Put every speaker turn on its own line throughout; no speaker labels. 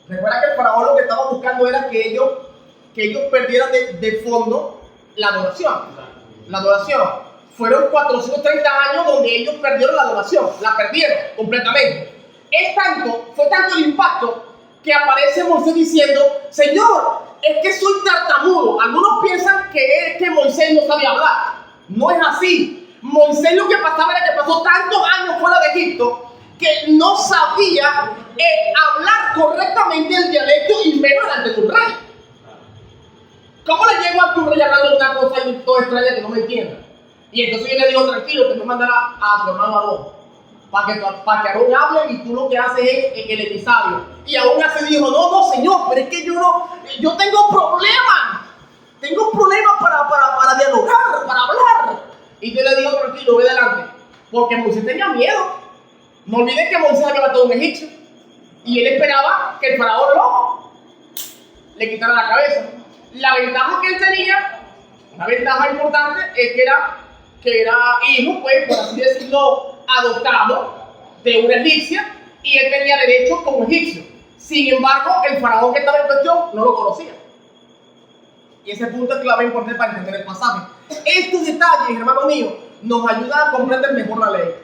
Recuerda que el faraón lo que estaba buscando era que ellos perdieran de fondo la adoración. La adoración. Fueron 430 años donde ellos perdieron la adoración, la perdieron completamente. Fue tanto el impacto que aparece Moisés diciendo: Señor, es que soy tartamudo. Algunos piensan que es que Moisés no sabía hablar. No es así. Moisés lo que pasaba era que pasó tantos años fuera de Egipto que no sabía hablar correctamente el dialecto y menos delante de un rey. ¿Cómo le llego a tu rey hablando de una cosa y todo extraña que no me entienda? Y entonces yo le digo: tranquilo, que me mandará a tu hermano Aarón, para que Aarón hable y tú lo que haces es el emisario. Y aún así dijo: no, señor, pero es que yo tengo problemas. Tengo problemas para dialogar, para hablar. Y yo le digo: tranquilo, ve adelante. Porque Moisés tenía miedo. No olviden que Moisés había matado a un egipcio. Y él esperaba que el faraón le quitara la cabeza. La ventaja que él tenía, una ventaja importante, es que era hijo, pues, por así decirlo, adoptado de una egipcia, y él tenía derecho como egipcio. Sin embargo, el faraón que estaba en cuestión no lo conocía. Y ese punto es clave importante para entender el pasaje. Estos detalles, hermano mío, nos ayudan a comprender mejor la ley.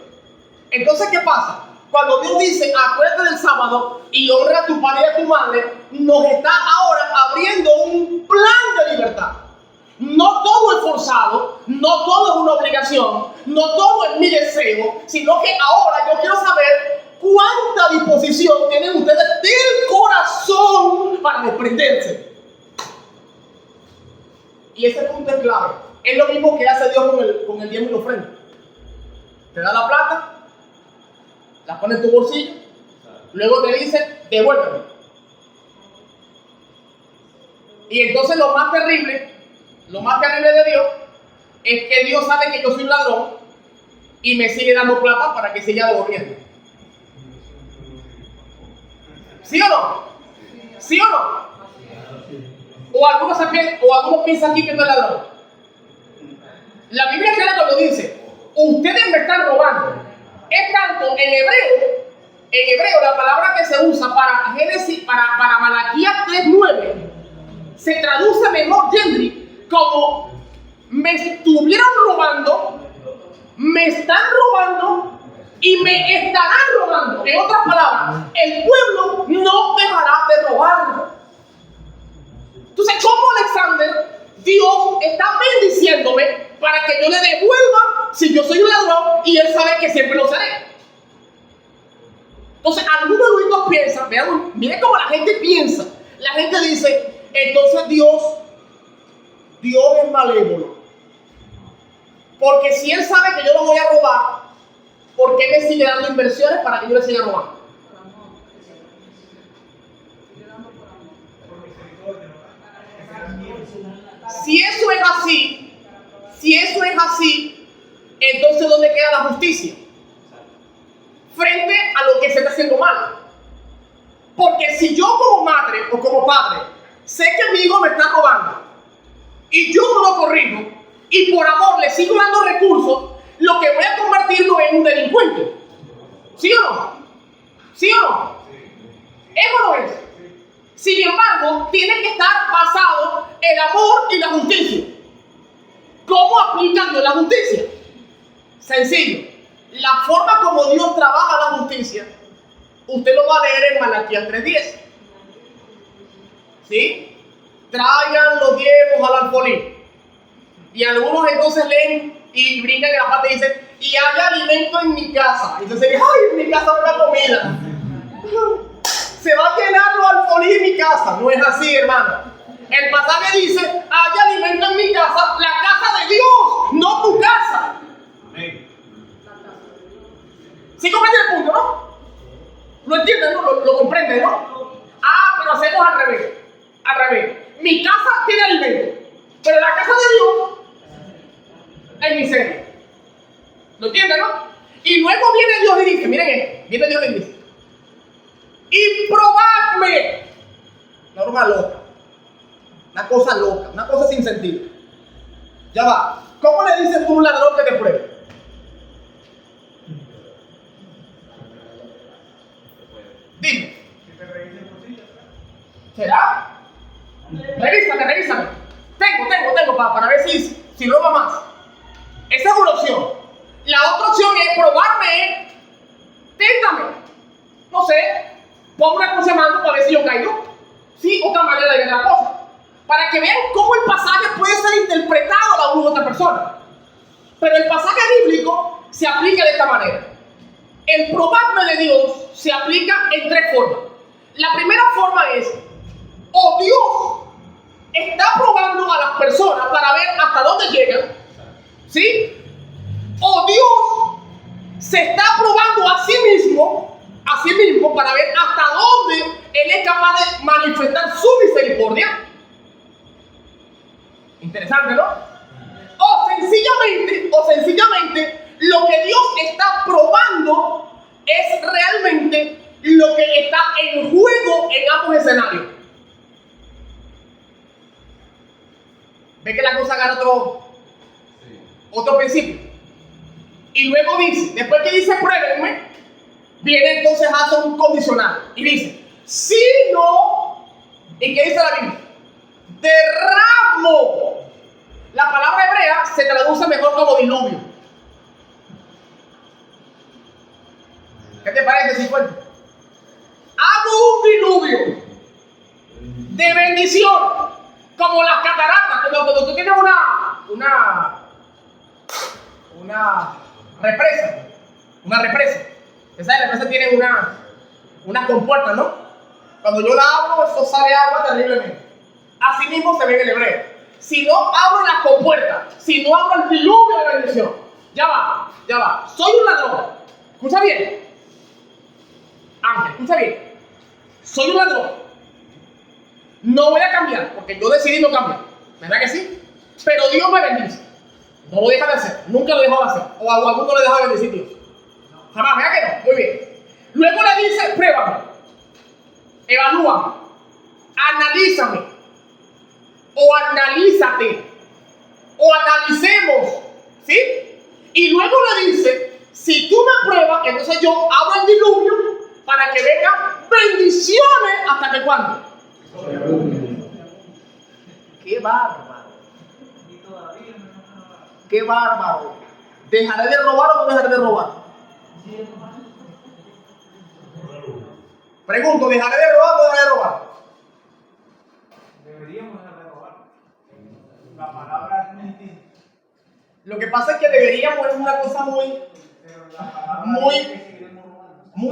Entonces, ¿qué pasa? Cuando Dios dice: acuérdate del sábado y honra a tu padre y a tu madre, nos está ahora abriendo un plan de libertad. No todo es forzado, no todo es una obligación, no todo es mi deseo, sino que ahora yo quiero saber cuánta disposición tienen ustedes del corazón para desprenderse. Y ese punto es clave. Es lo mismo que hace Dios con el diezmo y la ofrenda. Te da la plata, la pone en tu bolsillo, luego te dice: devuélveme. Y entonces lo más terrible de Dios es que Dios sabe que yo soy un ladrón y me sigue dando plata para que siga devolviendo. ¿Sí o no? ¿Sí o no? O algunos piensan aquí que no es ladrón. La Biblia clara cuando dice: ustedes me están robando. Es tanto en hebreo la palabra que se usa para Génesis, para Malaquías 3:9, se traduce mejor, Gendry, como: me estuvieron robando, me están robando y me estarán robando. En otras palabras, el pueblo no dejará de robar. Entonces, ¿cómo, Alexander, Dios está bendiciéndome para que yo le devuelva si yo soy un ladrón y Él sabe que siempre lo seré? Entonces, algunos luego piensan, miren cómo la gente piensa. La gente dice: entonces Dios es malévolo. Porque si Él sabe que yo lo voy a robar, ¿por qué me sigue dando inversiones para que yo le siga robando? Si eso es así, entonces ¿dónde queda la justicia? Frente a lo que se está haciendo mal. Porque si yo como madre o como padre sé que mi hijo me está robando y yo no lo corrijo y por amor le sigo dando recursos, lo que voy a convertirlo en un delincuente. ¿Sí o no? ¿Sí o no? ¿Es o no es? Sin embargo, tiene que estar basado el amor y la justicia. ¿Cómo aplica Dios la justicia? Sencillo. La forma como Dios trabaja la justicia, usted lo va a leer en Malaquías 3:10. ¿Sí? Traigan los diezmos al alfolí. Y algunos entonces leen y brincan en la parte y dicen: y hay alimento en mi casa. Entonces dicen: ay, en mi casa hay una comida. Se va a llenar los alfolí en mi casa. No es así, hermano. El pasaje dice: hay alimento en mi casa, la casa de Dios, no tu casa. Amén. ¿Sí comprende el punto, no? ¿Lo entienden, no? ¿Lo comprenden, no? Ah, pero hacemos al revés. Al revés. Mi casa tiene alimento, pero la casa de Dios es miseria. ¿Lo entienden, no? Y luego viene Dios y dice: miren esto. Viene Dios y dice: y probadme. Norma loca. Una cosa sin sentido. Ya va. ¿Cómo le dices tú a un ladrón que te pruebe? Dime. ¿Será? Revísame. Tengo para ver si roba más. Esa es una opción. La otra opción es probarme, téntame. No sé, pongo una cosa de mano para ver si yo caigo. Sí, otra manera de ver la cosa. Para que vean cómo el pasaje puede ser interpretado a la una u otra persona. Pero el pasaje bíblico se aplica de esta manera. El probarme de Dios se aplica en tres formas. La primera forma es, o Dios está probando a las personas para ver hasta dónde llegan, ¿sí? O Dios se está probando a sí mismo para ver hasta dónde Él es capaz de manifestar su misericordia. Interesante, ¿no? O sencillamente, lo que Dios está probando es realmente lo que está en juego en ambos escenarios. ¿Ve que la cosa agarra otro principio? Y luego dice, después que dice pruébenme, viene entonces a hacer un condicional. Y dice, si no, ¿y qué dice la Biblia? Derramo. La palabra hebrea se traduce mejor como diluvio. ¿Qué te parece, Cifuentes? Hago un diluvio de bendición, como las cataratas, cuando tú tienes una represa. Esa represa tiene una compuerta, ¿no? Cuando yo la abro, eso sale agua terriblemente. Así mismo se ve en el hebreo. Si no abro la compuerta, si no abro el diluvio de bendición, ya va. Soy un ladrón. Escucha bien. Ángel, escucha bien. Soy un ladrón. No voy a cambiar, porque yo decidí no cambiar. ¿Verdad que sí? Pero Dios me bendice. No lo deja de hacer. Nunca lo dejó de hacer. O a alguno le deja de bendecir Dios. Jamás, ¿verdad que no? Muy bien. Luego le dice, pruébame. Evalúame. Analízame. O analízate. O analicemos. ¿Sí? Y luego le dice, si tú me pruebas, entonces yo abro el diluvio para que vengan bendiciones hasta que cuando. ¡Qué bárbaro! ¡Qué bárbaro! ¿Dejaré de robar o no dejaré de robar? Pregunto, ¿dejaré de robar o no dejaré de robar?
Deberíamos dejar de robar. La palabra es mentira.
Lo que pasa es que deberíamos es una cosa muy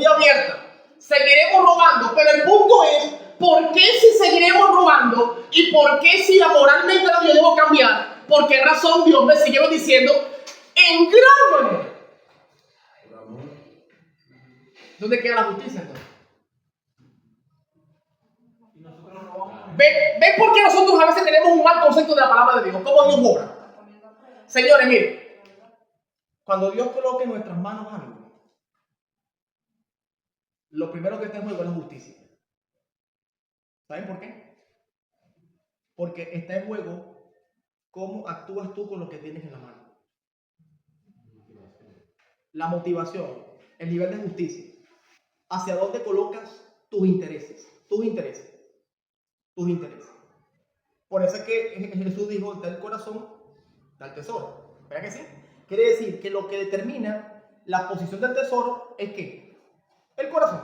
abierta. Seguiremos robando, pero el punto es, ¿por qué si seguiremos robando? ¿Y por qué si moralmente yo debo cambiar? ¿Por qué razón Dios me sigue diciendo en gran manera? ¿Dónde queda la justicia entonces? ¿Ven por qué nosotros a veces tenemos un mal concepto de la palabra de Dios? ¿Cómo Dios obra? Señores, miren, cuando Dios coloque en nuestras manos algo, lo primero que está en juego es la justicia. ¿Saben por qué? Porque está en juego cómo actúas tú con lo que tienes en la mano. La motivación, el nivel de justicia. ¿Hacia dónde colocas tus intereses? Tus intereses. Por eso es que Jesús dijo, del corazón, del tesoro. ¿Verdad que sí? Quiere decir que lo que determina la posición del tesoro es ¿qué? El corazón.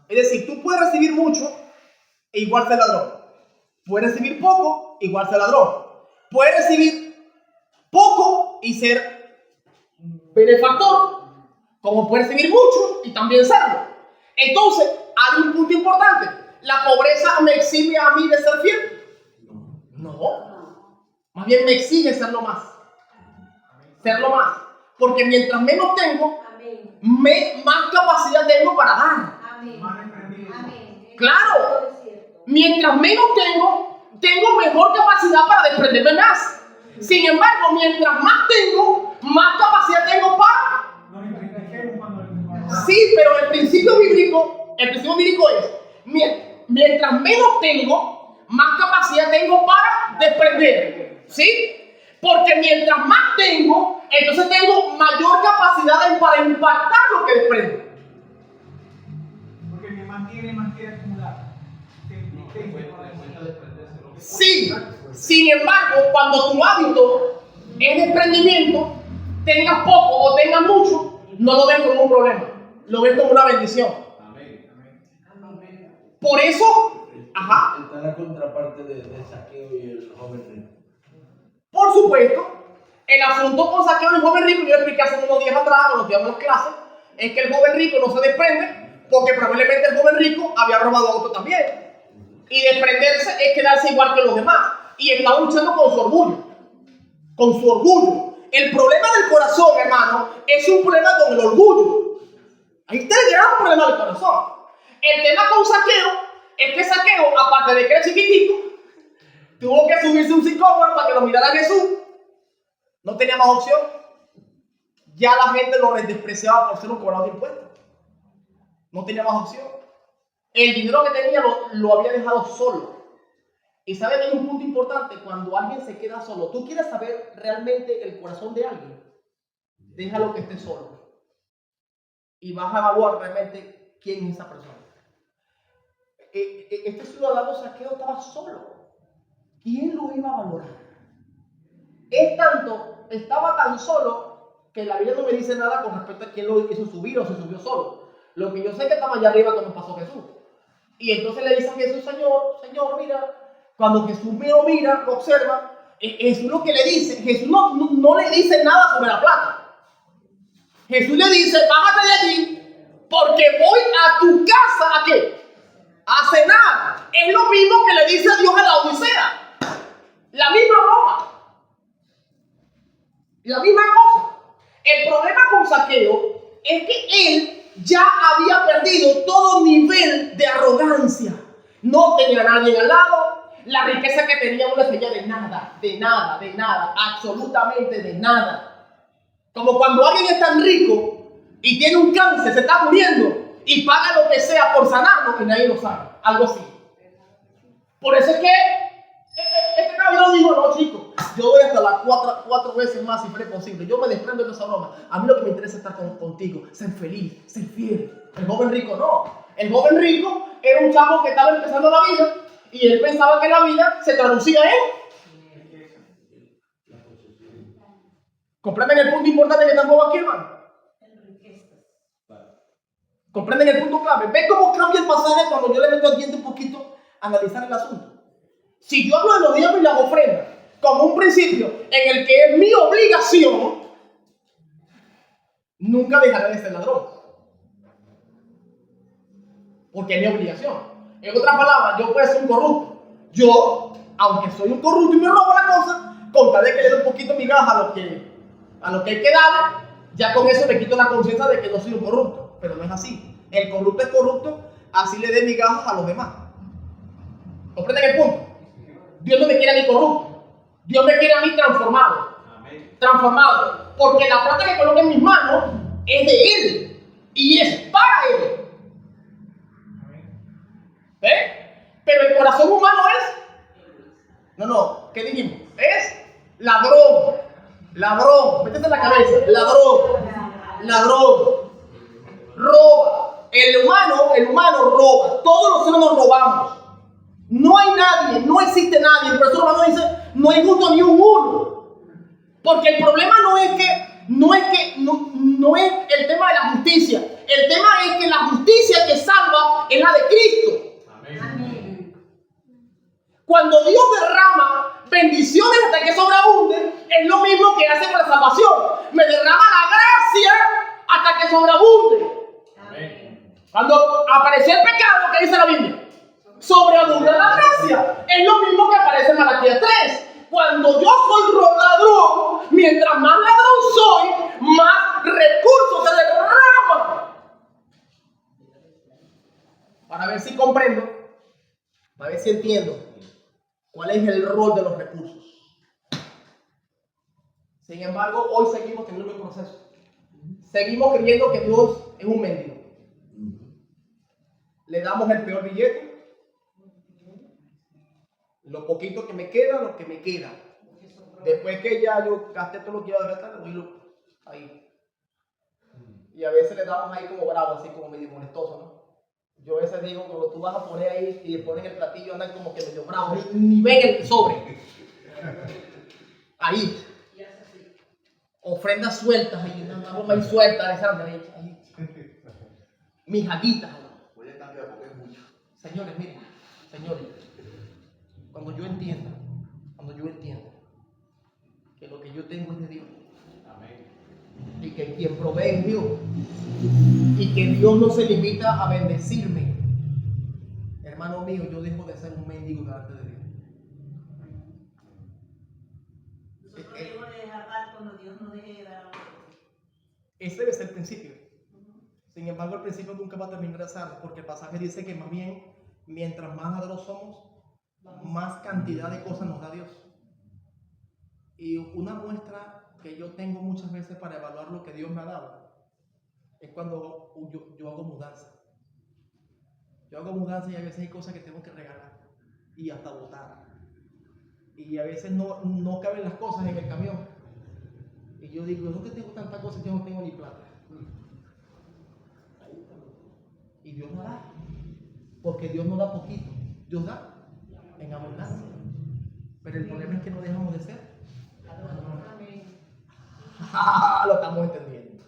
Es decir, tú puedes recibir mucho e igual ser ladrón. Puedes recibir poco, igual ser ladrón. Puedes recibir poco y ser benefactor, como puedes recibir mucho y también serlo. Entonces, hay un punto importante. ¿La pobreza me exime a mí de ser fiel? No. Más bien me exige serlo más. Porque mientras menos tengo, más capacidad tengo para dar. Claro. Mientras menos tengo mejor capacidad para desprenderme más. Sin embargo, mientras más tengo, más capacidad tengo para. Sí, pero el principio bíblico es, mientras menos tengo, más capacidad tengo para desprender. ¿Sí? Porque mientras más tengo, entonces tengo mayor capacidad para impactar lo que desprendo.
Porque el que más quiere acumular.
Sí, sin embargo, cuando tu hábito es desprendimiento, tengas poco o tengas mucho, no lo ves como un problema, lo ves como una bendición. Por eso,
Está la contraparte de Saqueo y el joven rico.
Por supuesto, el asunto con Saqueo y el joven rico, yo expliqué hace unos días atrás, cuando estudiamos las clases, es que el joven rico no se desprende porque probablemente el joven rico había robado auto también. Y desprenderse es quedarse igual que los demás. Y está luchando con su orgullo. Con su orgullo. El problema del corazón, hermano, es un problema con el orgullo. Ahí está el gran problema del corazón. El tema con Saqueo es que Saqueo, aparte de que era chiquitito, tuvo que subirse un sicómoro para que lo mirara Jesús. No tenía más opción. Ya la gente lo despreciaba por ser un cobrado de impuestos. No tenía más opción. El dinero que tenía lo había dejado solo. Y saben, hay un punto importante. Cuando alguien se queda solo, tú quieres saber realmente el corazón de alguien, déjalo que esté solo. Y vas a evaluar realmente quién es esa persona. Este ciudadano Saqueo estaba solo. ¿Quién lo iba a valorar? Estaba tan solo que la Biblia no me dice nada con respecto a quién lo hizo subir o se subió solo. Lo que yo sé es que estaba allá arriba cuando pasó Jesús. Y entonces le dice a Jesús, Señor, mira. Cuando Jesús lo mira, lo observa, Jesús lo que le dice, Jesús no le dice nada sobre la plata. Jesús le dice, bájate de allí, porque voy a tu casa, ¿a qué? A cenar. Es lo mismo que le dice Dios a la Odisea. La misma broma. La misma cosa. El problema con Saqueo es que él ya había perdido todo nivel de arrogancia. No tenía a nadie al lado. La riqueza que tenía no le servía de nada, absolutamente de nada. Como cuando alguien es tan rico y tiene un cáncer, se está muriendo y paga lo que sea por sanarlo y nadie lo sabe. Algo así. Por eso es que este cabrón dijo, no chicos, yo doy hasta las cuatro veces más si fuera posible. Yo me desprendo de esa broma. A mí lo que me interesa es estar contigo, ser feliz, ser fiel. El joven rico no. El joven rico era un chavo que estaba empezando la vida y él pensaba que la vida se traducía en... ¿Comprenden el punto importante que estamos aquí, hermano? ¿Comprenden el punto clave? ¿Ven cómo cambia el pasaje cuando yo le meto al diente un poquito a analizar el asunto? Si yo hablo de los diezmos y las ofrendas como un principio en el que es mi obligación, nunca dejaré de ser ladrón. Porque es mi obligación. En otras palabras, yo puedo ser un corrupto. Yo, aunque soy un corrupto y me robo la cosa, con tal de que le dé un poquito migaja a lo que hay que darle, ya con eso me quito la conciencia de que no soy un corrupto. Pero no es así. El corrupto es corrupto, así le dé migajas a los demás. ¿Comprenden el punto? Dios no me quiere a mí corrupto. Dios me quiere a mí transformado. Amén. Transformado. Porque la plata que coloca en mis manos es de Él. Y es para Él. Pero el corazón humano es... No, ¿qué dijimos? Es ladrón. Métete en la cabeza. Ladrón. Roba. El humano roba. Todos los seres nos robamos. No hay nadie, no existe nadie. Por eso Romano dice, no hay justo ni un uno. Porque el problema no es el tema de la justicia. El tema es que la justicia que salva es la de Cristo. Amén. Cuando Dios derrama bendiciones hasta que sobreabunden, es lo mismo que hace con la salvación. Me derrama la gracia hasta que sobreabunde. Amén. Cuando apareció el pecado, ¿qué dice la Biblia? Sobreabunda la gracia. Es lo mismo que aparece en Malaquías 3. Cuando yo soy ladrón, mientras más ladrón soy, más recursos se derraman. Para ver si comprendo, para ver si entiendo cuál es el rol de los recursos. Sin embargo, hoy seguimos teniendo un proceso. Seguimos creyendo que Dios es un mendigo. Le damos el peor billete. Lo poquito que me queda, lo que me queda. Después que ya yo gasté todo lo que iba a gastar, lo voy ahí. Y a veces le damos ahí como bravo, así como medio molestoso, ¿no? Yo a veces digo, cuando tú vas a poner ahí y le ponen el platillo, andan como que medio bravos, ni ven el sobre. Ahí. Ofrendas sueltas, ahí, una broma ahí suelta, Alexander, ahí. Mijaditas.
Puede cambiar porque es mucho.
Señores, miren, señores, cuando yo entienda que lo que yo tengo es de Dios, y que quien provee es Dios, y que Dios no se limita a bendecirme, hermano mío, yo dejo de ser un mendigo delante de Dios.
Nosotros debemos de dejar dar cuando Dios nos deje de dar a nosotros.
Ese debe ser el principio. Sin embargo, el principio nunca va a terminar sano, porque el pasaje dice que más bien, mientras más ladrones somos, más cantidad de cosas nos da Dios. Y una muestra que yo tengo muchas veces para evaluar lo que Dios me ha dado es cuando yo hago mudanza. Yo hago mudanza y a veces hay cosas que tengo que regalar y hasta botar. Y a veces no caben las cosas en el camión. Y yo digo, yo no que tengo tantas cosas, yo no tengo ni plata. Y Dios no da, porque Dios no da poquito, Dios da en abundancia. Pero el problema es que no dejamos de ser. Lo estamos entendiendo.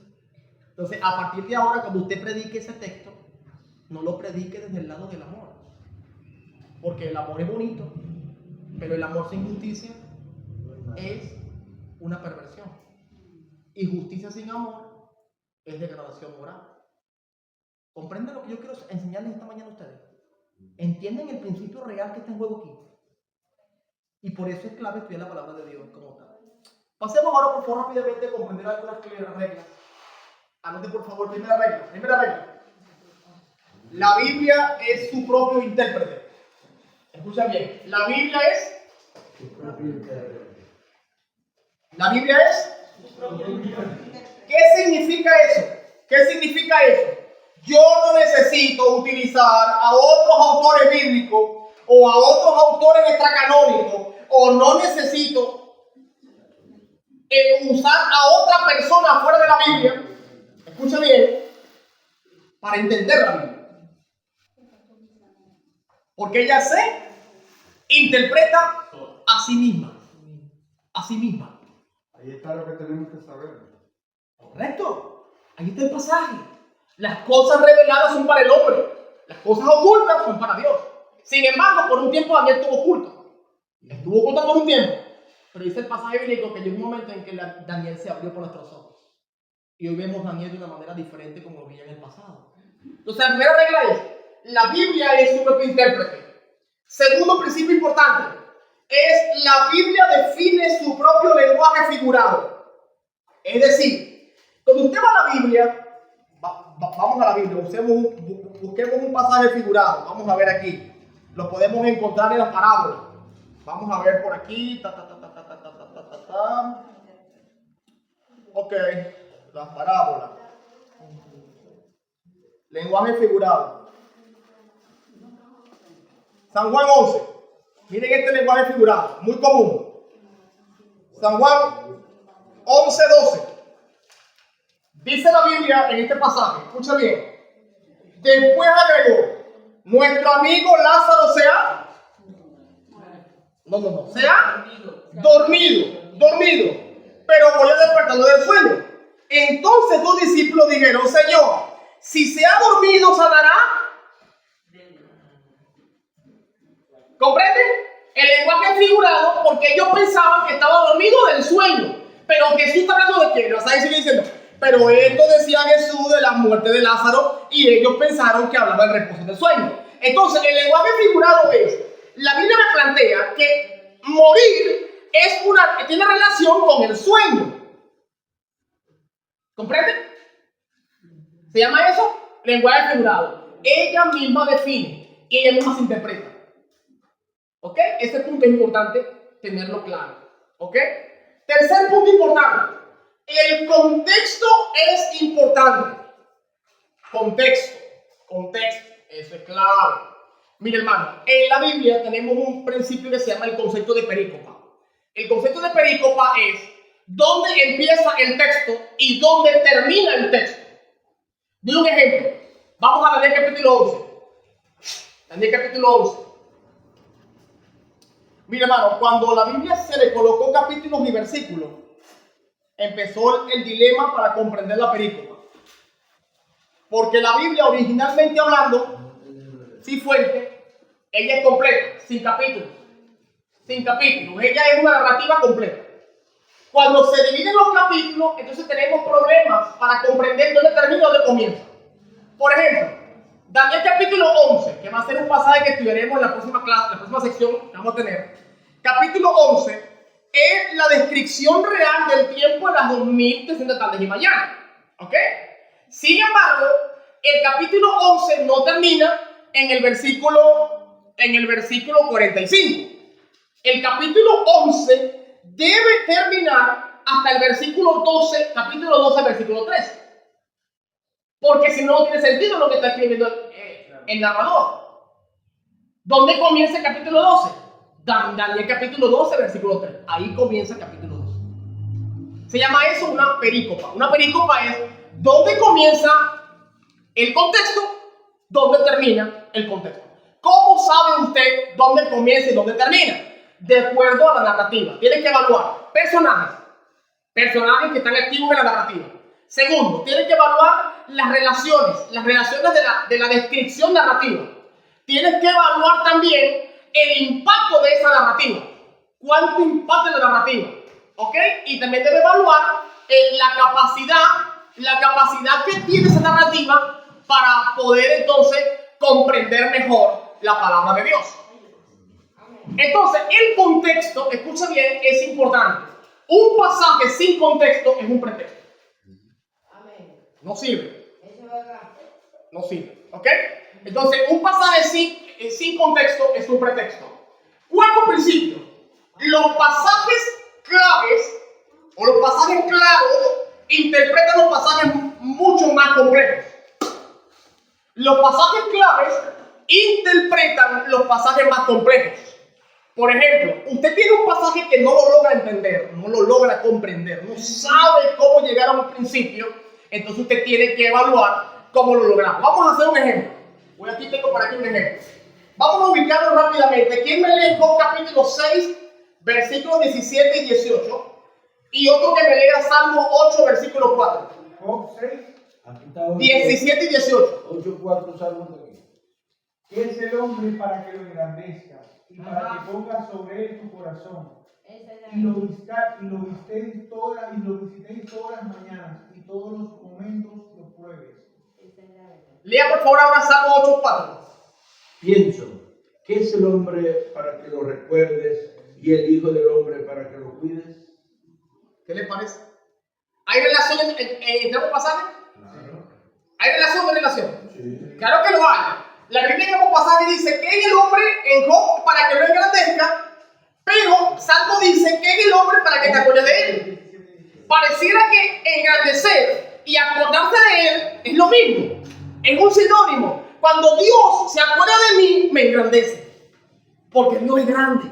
Entonces, a partir de ahora, cuando usted predique ese texto, no lo predique desde el lado del amor, porque el amor es bonito, pero el amor sin justicia es una perversión, y justicia sin amor es degradación moral. ¿Comprenden lo que yo quiero enseñarles esta mañana a ustedes? ¿Entienden el principio real que está en juego aquí? Y por eso es clave estudiar la palabra de Dios como tal. Pasemos ahora, por favor, rápidamente a comprender algunas reglas. Anote, por favor, primera regla. La Biblia es su propio intérprete. Escucha bien. La Biblia es... ¿Qué significa eso? Yo no necesito utilizar a otros autores bíblicos o a otros autores extracanónicos, o no necesito usar a otra persona fuera de la Biblia, escucha bien, para entender la Biblia. Porque ella se interpreta a sí misma.
Ahí está lo que tenemos que saber.
¿Correcto? Ahí está el pasaje. Las cosas reveladas son para el hombre. Las cosas ocultas son para Dios. Sin embargo, por un tiempo Daniel estuvo oculto. Estuvo oculto por un tiempo. Pero dice el pasaje bíblico que llegó un momento en que Daniel se abrió por nuestros ojos. Y hoy vemos a Daniel de una manera diferente como lo veía en el pasado. Entonces, la primera regla es, la Biblia es su propio intérprete. Segundo principio importante, es la Biblia define su propio lenguaje figurado. Es decir, cuando usted va a la Biblia, vamos a la Biblia, busquemos un pasaje figurado. Vamos a ver aquí. Lo podemos encontrar en las parábolas. Vamos a ver por aquí. Ok, las parábolas. Lenguaje figurado. San Juan 11. Miren este lenguaje figurado, muy común. San Juan 11:12. Dice la Biblia en este pasaje, escucha bien. Después agregó, nuestro amigo Lázaro se ha dormido, pero voy a despertarlo del sueño. Entonces los discípulos dijeron, Señor, si se ha dormido, ¿sanará? ¿Comprenden? El lenguaje figurado, porque ellos pensaban que estaba dormido del sueño. Pero Jesús está hablando de qué, lo está diciendo. Pero esto decía Jesús de la muerte de Lázaro y ellos pensaron que hablaba del reposo del sueño. Entonces, el lenguaje figurado es, la Biblia me plantea que morir tiene relación con el sueño. ¿Comprenden? ¿Se llama eso? Lenguaje figurado. Ella misma define y ella misma se interpreta. ¿Ok? Este punto es importante tenerlo claro. ¿Ok? Tercer punto importante. El contexto es importante. Contexto. Eso es clave. Mire, hermano, en la Biblia tenemos un principio que se llama el concepto de perícopa. El concepto de perícopa es dónde empieza el texto y dónde termina el texto. Doy un ejemplo. Vamos a Daniel capítulo 11. Daniel capítulo 11. Mira, hermano, cuando la Biblia se le colocó capítulos y versículos, empezó el dilema para comprender la perícopa. Porque la Biblia, originalmente hablando, sin fuente, ella es completa, sin capítulos. Sin capítulos. Ella es una narrativa completa. Cuando se dividen los capítulos, entonces tenemos problemas para comprender dónde termina y dónde comienza. Por ejemplo, Daniel capítulo 11, que va a ser un pasaje que estudiaremos en la próxima clase, la próxima sección que vamos a tener. Capítulo 11 es la descripción real del tiempo de las 2300 tardes y mañanas. ¿Ok? Sin embargo, el capítulo 11 no termina en el versículo 45. El capítulo 11 debe terminar hasta el versículo 12, capítulo 12, versículo 13. Porque si no, no tiene sentido lo que está escribiendo el narrador. ¿Dónde comienza el capítulo 12? Daniel capítulo 12, versículo 3. Ahí comienza el capítulo 12. Se llama eso una perícopa. Una perícopa es dónde comienza el contexto, dónde termina el contexto. ¿Cómo sabe usted dónde comienza y dónde termina? De acuerdo a la narrativa. Tiene que evaluar personajes que están activos en la narrativa. Segundo, tiene que evaluar las relaciones de la descripción narrativa. Tienes que evaluar también el impacto de esa narrativa. ¿Cuánto impacta la narrativa? ¿Ok? Y también debe evaluar la capacidad que tiene esa narrativa para poder entonces comprender mejor la palabra de Dios. Entonces, el contexto, escucha bien, es importante. Un pasaje sin contexto es un pretexto. No sirve. No sirve. ¿Ok? Entonces, un pasaje sin contexto es un pretexto. Cuarto principio. Los pasajes claves o los pasajes claros interpretan los pasajes mucho más complejos. Los pasajes claves interpretan los pasajes más complejos. Por ejemplo, usted tiene un pasaje que no lo logra entender, no lo logra comprender, no sabe cómo llegar a un principio, entonces usted tiene que evaluar cómo lo logramos. Vamos a hacer un ejemplo. Aquí tengo por aquí un ejemplo. Vamos a ubicarlo rápidamente. ¿Quién me lee Job capítulo 6, versículos 17 y 18? Y otro que me lea Salmo 8, versículo 4.
Job 6.
Aquí está 8,
17 y 18.
8, 4 salmos de aquí.
¿Qué es el hombre para que lo engrandezca y para que ponga sobre él tu corazón? Y lo visitéis todas las mañanas y todos los momentos lo pruebes.
Lea por favor ahora Salmo 8, 4.
Pienso, ¿qué es el hombre para que lo recuerdes y el hijo del hombre para que lo cuides?
¿Qué le parece? ¿Hay relación entre ambos pasajes?
Claro.
¿Hay relación o no relación?
Sí.
Claro que lo hay. La Biblia en ambos pasajes dice que es el hombre en Job para que lo engrandezca, pero Salmo dice que es el hombre para que te acuerdes de él. Pareciera que engrandecer y acordarse de él es lo mismo. Es un sinónimo. Cuando Dios se acuerda de mí, me engrandece. Porque Dios es grande.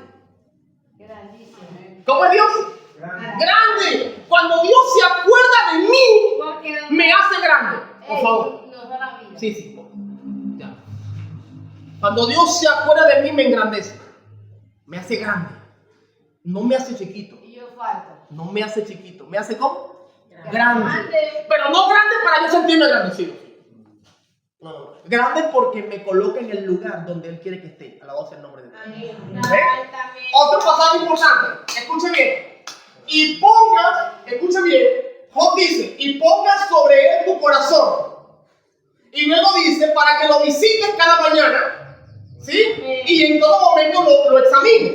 ¿Cómo es Dios? Grande. Cuando Dios se acuerda de mí, me hace grande. Por favor. Sí. Ya. Cuando Dios se acuerda de mí, me engrandece. Me hace grande. No me hace chiquito. No me hace chiquito. ¿Me hace cómo? Grande. Pero no grande para yo sentirme agradecido. No. Grande porque me coloca en el lugar donde Él quiere que esté. Alabado sea el nombre de Dios. Otro pasaje importante. Escuche bien. Y pongas, escuche bien. Job dice, y pongas sobre él tu corazón. Y luego dice, para que lo visites cada mañana. ¿Sí? Y en todo momento lo examines.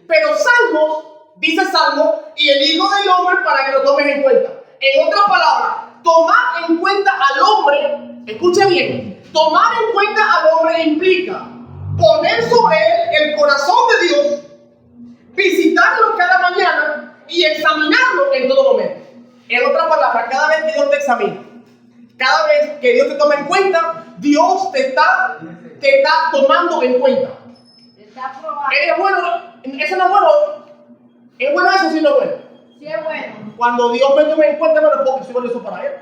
Pero Salmos, dice Salmo, y el Hijo del Hombre para que lo tomes en cuenta. En otras palabras, tomar en cuenta al hombre, escuche bien, tomar en cuenta al hombre implica poner sobre él el corazón de Dios, visitarlo cada mañana y examinarlo en todo momento. En otras palabras, cada vez que Dios te examina, cada vez que Dios te toma en cuenta, Dios te está tomando en cuenta. ¿Es bueno? ¿Eso no es bueno? ¿Es bueno eso o sí no es bueno?
Sí es bueno.
Cuando Dios me tome en cuenta, me lo pongo, soy valioso para Él.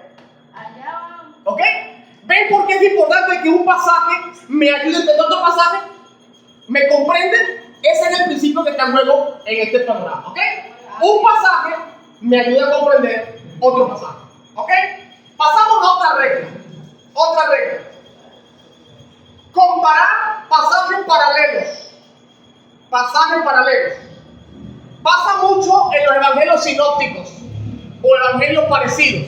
Allá va.
¿Ok? ¿Ven por qué es importante que un pasaje me ayude a entender otro pasaje? ¿Me comprenden? Ese es el principio que está en juego en este panorama, ¿ok? Un pasaje me ayuda a comprender otro pasaje, ¿ok? Pasamos a otra regla. Otra regla. Comparar pasajes paralelos. Pasajes paralelos. Pasa mucho en los evangelios sinópticos o evangelios parecidos.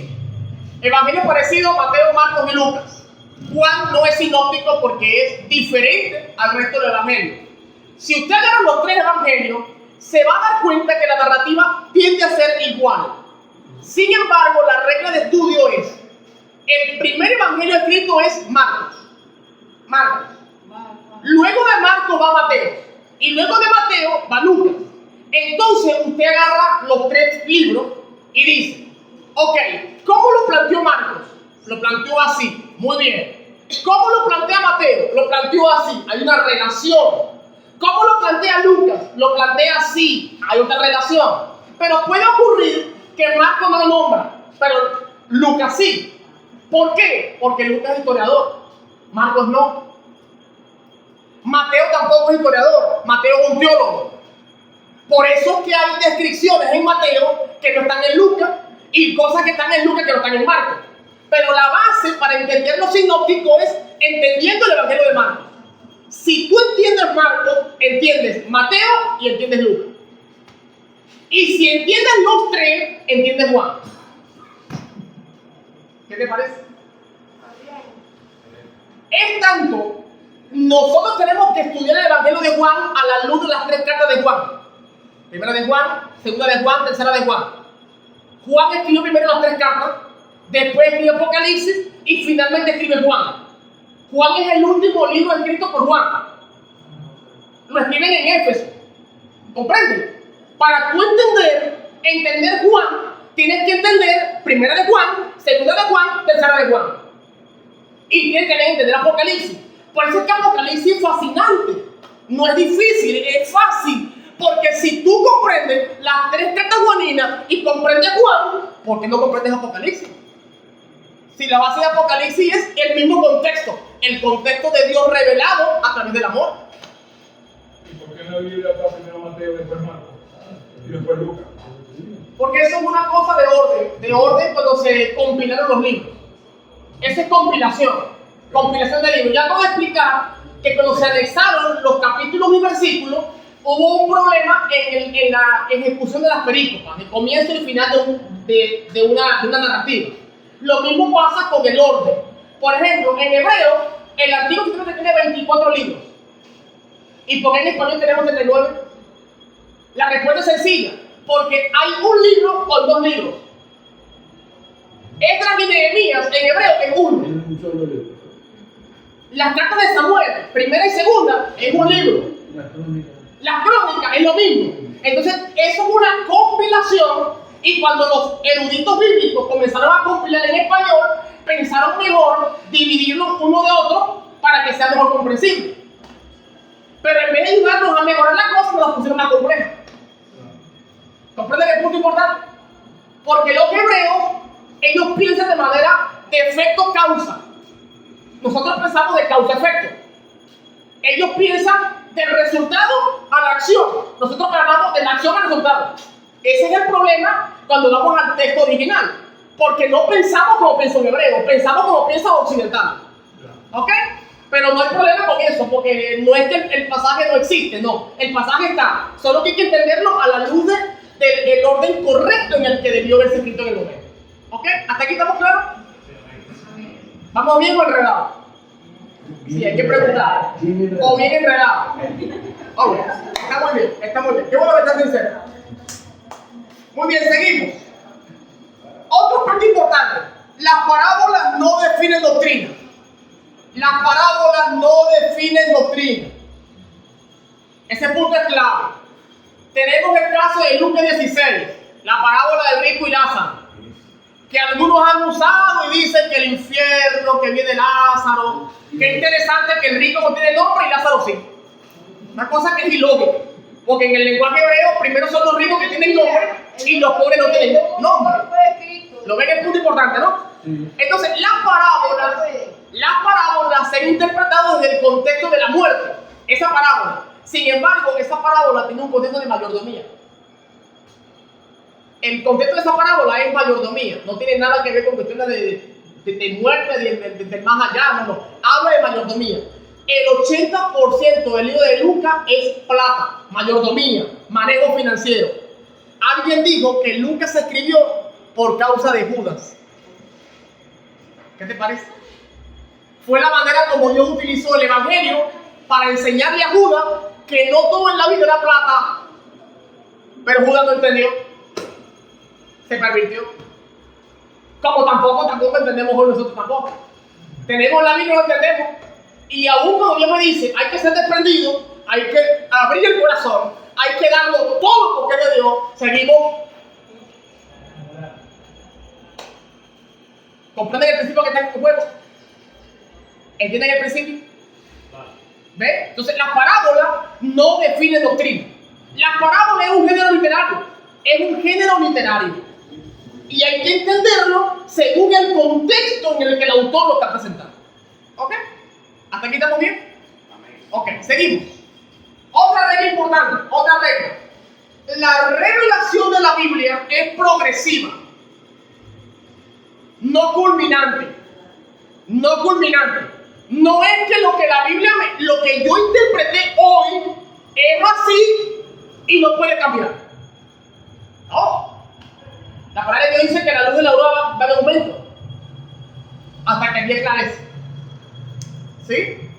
Evangelios parecidos, Mateo, Marcos y Lucas. Juan no es sinóptico porque es diferente al resto del evangelio. Si usted agarra los tres evangelios, se va a dar cuenta que la narrativa tiende a ser igual. Sin embargo, la regla de estudio es: el primer evangelio escrito es Marcos. Luego de Marcos va Mateo. Y luego de Mateo va Lucas. Entonces usted agarra los tres libros y dice: ok, ¿cómo lo planteó Marcos? Lo planteó así. Muy bien. ¿Cómo lo plantea Mateo? Lo planteó así. Hay una relación. ¿Cómo lo plantea Lucas? Lo plantea así. Hay otra relación. Pero puede ocurrir que Marcos no lo nombra, pero Lucas sí. ¿Por qué? Porque Lucas es historiador. Marcos no. Mateo tampoco es historiador. Mateo es un teólogo. Por eso es que hay descripciones en Mateo que no están en Lucas y cosas que están en Lucas que no están en Marcos. Pero la base para entender los sinópticos es entendiendo el evangelio de Marcos. Si tú entiendes Marcos, entiendes Mateo y entiendes Lucas. Y si entiendes los tres, entiendes Juan. ¿Qué te parece? Es tanto, nosotros tenemos que estudiar el evangelio de Juan a la luz de las tres cartas de Juan. Primera de Juan, segunda de Juan, tercera de Juan. Juan escribió primero las tres cartas, después escribió Apocalipsis y finalmente escribe Juan. Juan es el último libro escrito por Juan. Lo escriben en Éfeso. ¿Comprenden? Para tú entender Juan, tienes que entender primera de Juan, segunda de Juan, tercera de Juan. Y tienes que entender Apocalipsis. Por eso es que Apocalipsis es fascinante. No es difícil, es fácil. Porque si tú comprendes las tres cartas juaninas y comprendes Juan, ¿por qué no comprendes Apocalipsis? Si la base de Apocalipsis es el mismo contexto, el contexto de Dios revelado a través del amor.
¿Y por qué en la Biblia está primero Mateo, después Marcos y después Lucas?
Porque eso es una cosa de orden cuando se compilaron los libros. Esa es compilación de libros. Ya acabo de explicar que cuando se anexaron los capítulos y versículos, hubo un problema en la ejecución de las perícopes, el comienzo y el final de una narrativa. Lo mismo pasa con el orden. Por ejemplo, en hebreo, el Antiguo Testamento tiene 24 libros. ¿Y por qué en español tenemos 39? La respuesta es sencilla. Porque hay un libro con dos libros. Esdras y Nehemías en hebreo es uno. Las cartas de Samuel, primera y segunda, es un libro. Las crónicas es lo mismo. Entonces, eso es una compilación. Y cuando los eruditos bíblicos comenzaron a compilar en español, pensaron mejor dividirlos uno de otro para que sea mejor comprensible. Pero en vez de ayudarnos a mejorar la cosa, nos la pusieron más compleja. ¿Comprenden el punto importante? Porque los hebreos, ellos piensan de manera de efecto-causa. Nosotros pensamos de causa-efecto. Ellos piensan del resultado a la acción. Nosotros hablamos de la acción al resultado. Ese es el problema cuando vamos al texto original. Porque no pensamos como piensa un hebreo, pensamos como piensa un occidental. ¿Ok? Pero no hay problema con eso, porque no es que el pasaje no existe, no. El pasaje está. Solo que hay que entenderlo a la luz del orden correcto en el que debió haberse escrito en el momento. ¿Ok? ¿Hasta aquí estamos claros? ¿Vamos bien o enredados? Sí, hay que preguntar. O bien enredado. Ok, está muy bien, está muy bien. Qué bueno que estás sincero. Muy bien, seguimos. Otro punto importante. Las parábolas no definen doctrina. Las parábolas no definen doctrina. Ese punto es clave. Tenemos el caso de Lucas 16, la parábola del rico y Lázaro, que algunos han usado y dicen que el infierno, que viene Lázaro. Qué interesante que el rico no tiene nombre y Lázaro sí. Una cosa que es ilógica, porque en el lenguaje hebreo primero son los ricos que tienen nombre y los pobres no tienen nombre. Lo ven, el punto importante, ¿no? Entonces, las parábolas se han interpretado desde el contexto de la muerte. Esa parábola. Sin embargo, esa parábola tiene un contexto de mayordomía. El contexto de esa parábola es mayordomía. No tiene nada que ver con cuestiones de muerte, del más allá. No. Habla de mayordomía. El 80% del libro de Lucas es plata, mayordomía, manejo financiero. Alguien dijo que Lucas se escribió por causa de Judas. ¿Qué te parece? Fue la manera como Dios utilizó el evangelio para enseñarle a Judas que no todo en la vida era plata. Pero Judas no entendió. Se pervirtió. Como tampoco entendemos hoy nosotros tampoco. Tenemos la Biblia, lo entendemos. Y aún cuando Dios me dice, hay que ser desprendido, hay que abrir el corazón, hay que darlo todo porque es de Dios, seguimos. ¿Comprenden el principio que está en juego? ¿Entienden el principio? ¿Ve? Entonces, las parábolas no definen doctrina. Las parábolas es un género literario. Es un género literario. Y hay que entenderlo según el contexto en el que el autor lo está presentando. ¿Ok? ¿Hasta aquí estamos bien? Ok, seguimos. Otra regla importante, otra regla. La revelación de la Biblia es progresiva. No culminante. No culminante. No es que lo que la Biblia, lo que yo interpreté hoy es así y no puede cambiar. No. La palabra de Dios dice que la luz de la aurora va en aumento hasta que el día esclarece. ¿Sí?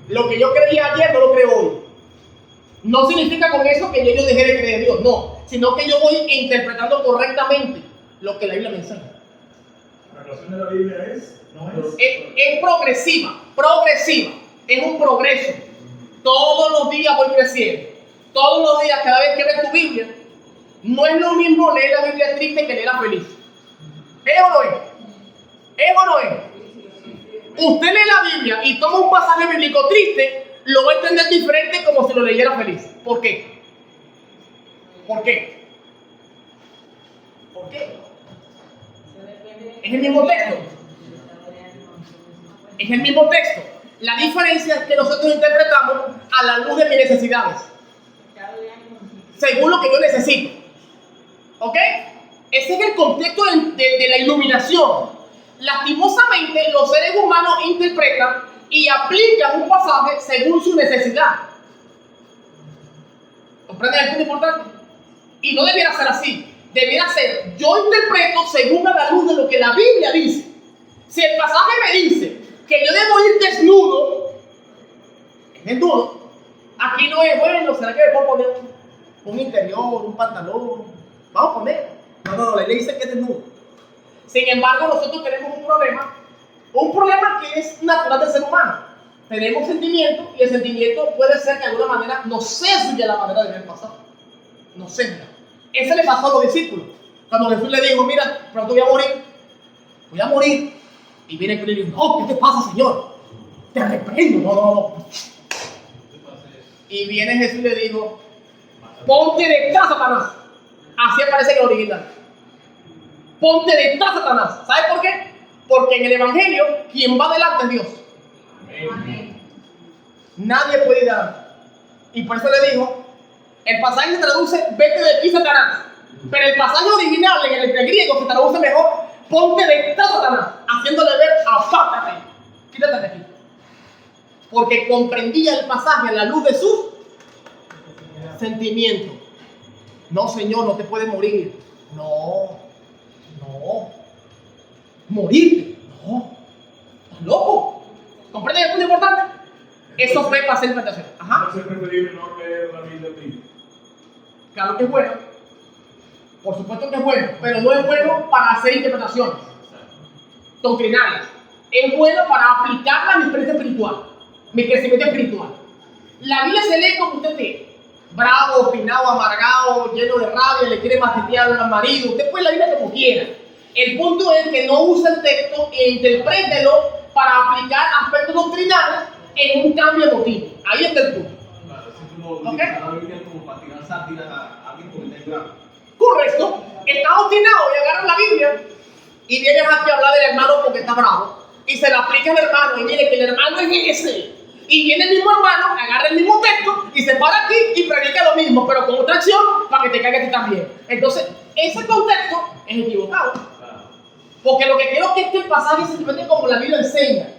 Lo que yo creía ayer no lo creo hoy. No significa con eso que yo dejé de creer en Dios, no. Sino que yo voy interpretando correctamente lo que la Biblia me enseña.
La relación de la Biblia es
progresiva, progresiva. Es un progreso. Todos los días voy creciendo. Todos los días, cada vez que ves tu Biblia, no es lo mismo leer la Biblia triste que leerla feliz. ¿Es o no es? ¿Es o no es? Usted lee la Biblia y toma un pasaje bíblico triste, lo va a entender diferente como si lo leyera feliz. ¿Por qué? ¿Por qué? ¿Por qué? Es el mismo texto. Es el mismo texto. La diferencia es que nosotros interpretamos a la luz de mis necesidades. Según lo que yo necesito. ¿Ok? Ese es el contexto de la iluminación. Lastimosamente, los seres humanos interpretan y aplican un pasaje según su necesidad. ¿Comprenden el punto importante? Y no debiera ser así. Debiera ser, yo interpreto según a la luz de lo que la Biblia dice. Si el pasaje me dice que yo debo ir desnudo, aquí no es, bueno, ¿será que me puedo poner un interior, un pantalón? Vamos a poner. No, la ley dice que es desnudo. Sin embargo, nosotros tenemos un problema que es natural del ser humano. Tenemos sentimientos y el sentimiento puede ser que de alguna manera nos sesgue la manera de ver el pasado. Nos sesga. Eso le pasó a los discípulos. Cuando Jesús le dijo, mira, pronto voy a morir. Y viene el y le dice, no, ¿qué te pasa, Señor? Te reprendo. No. Y viene Jesús y le dijo, ponte detrás, Satanás. Así aparece en el original. Ponte detrás, Satanás. ¿Sabe por qué? Porque en el Evangelio, quien va delante es Dios. Amén. Nadie puede ir adelante. Y por eso le dijo, el pasaje se traduce, vete de ti, Satanás. Pero el pasaje original en el griego se traduce mejor, ponte detrás, Satanás. Haciéndole ver, apártate. Quítate de aquí. Porque comprendía el pasaje a la luz de sus sentimientos. No, Señor, no te puedes morir. No. Morirte. No. ¿Estás loco? ¿Comprenden el punto importante? Eso fue para hacer interpretación. Ajá.
¿No es preferible no leer la Biblia triste?
Claro que es bueno. Por supuesto que es bueno. Pero no es bueno para hacer interpretaciones doctrinales. Es bueno para aplicarla a mi experiencia espiritual. Mi crecimiento espiritual. La Biblia se lee como usted quiere. Bravo, obstinado, amargado, lleno de rabia, le quiere machetear al marido. Usted puede la Biblia como quiera. El punto es que no use el texto e interprételo para aplicar aspectos doctrinales en un cambio emotivo. Ahí está el punto.
Claro, si tú no utilizas la Biblia como para tirar sátiras a alguien porque está en blanco.
Correcto. Estás obstinado y agarras la Biblia y vienes aquí a hablar del hermano porque está bravo, y se lo aplica al hermano, y mire que el hermano es ese, y viene el mismo hermano, agarra el mismo texto, y se para aquí y predica lo mismo, pero con otra acción para que te caiga a ti también. Entonces, ese contexto es equivocado. Porque lo que quiero es que este pasaje se interprete como la Biblia enseña.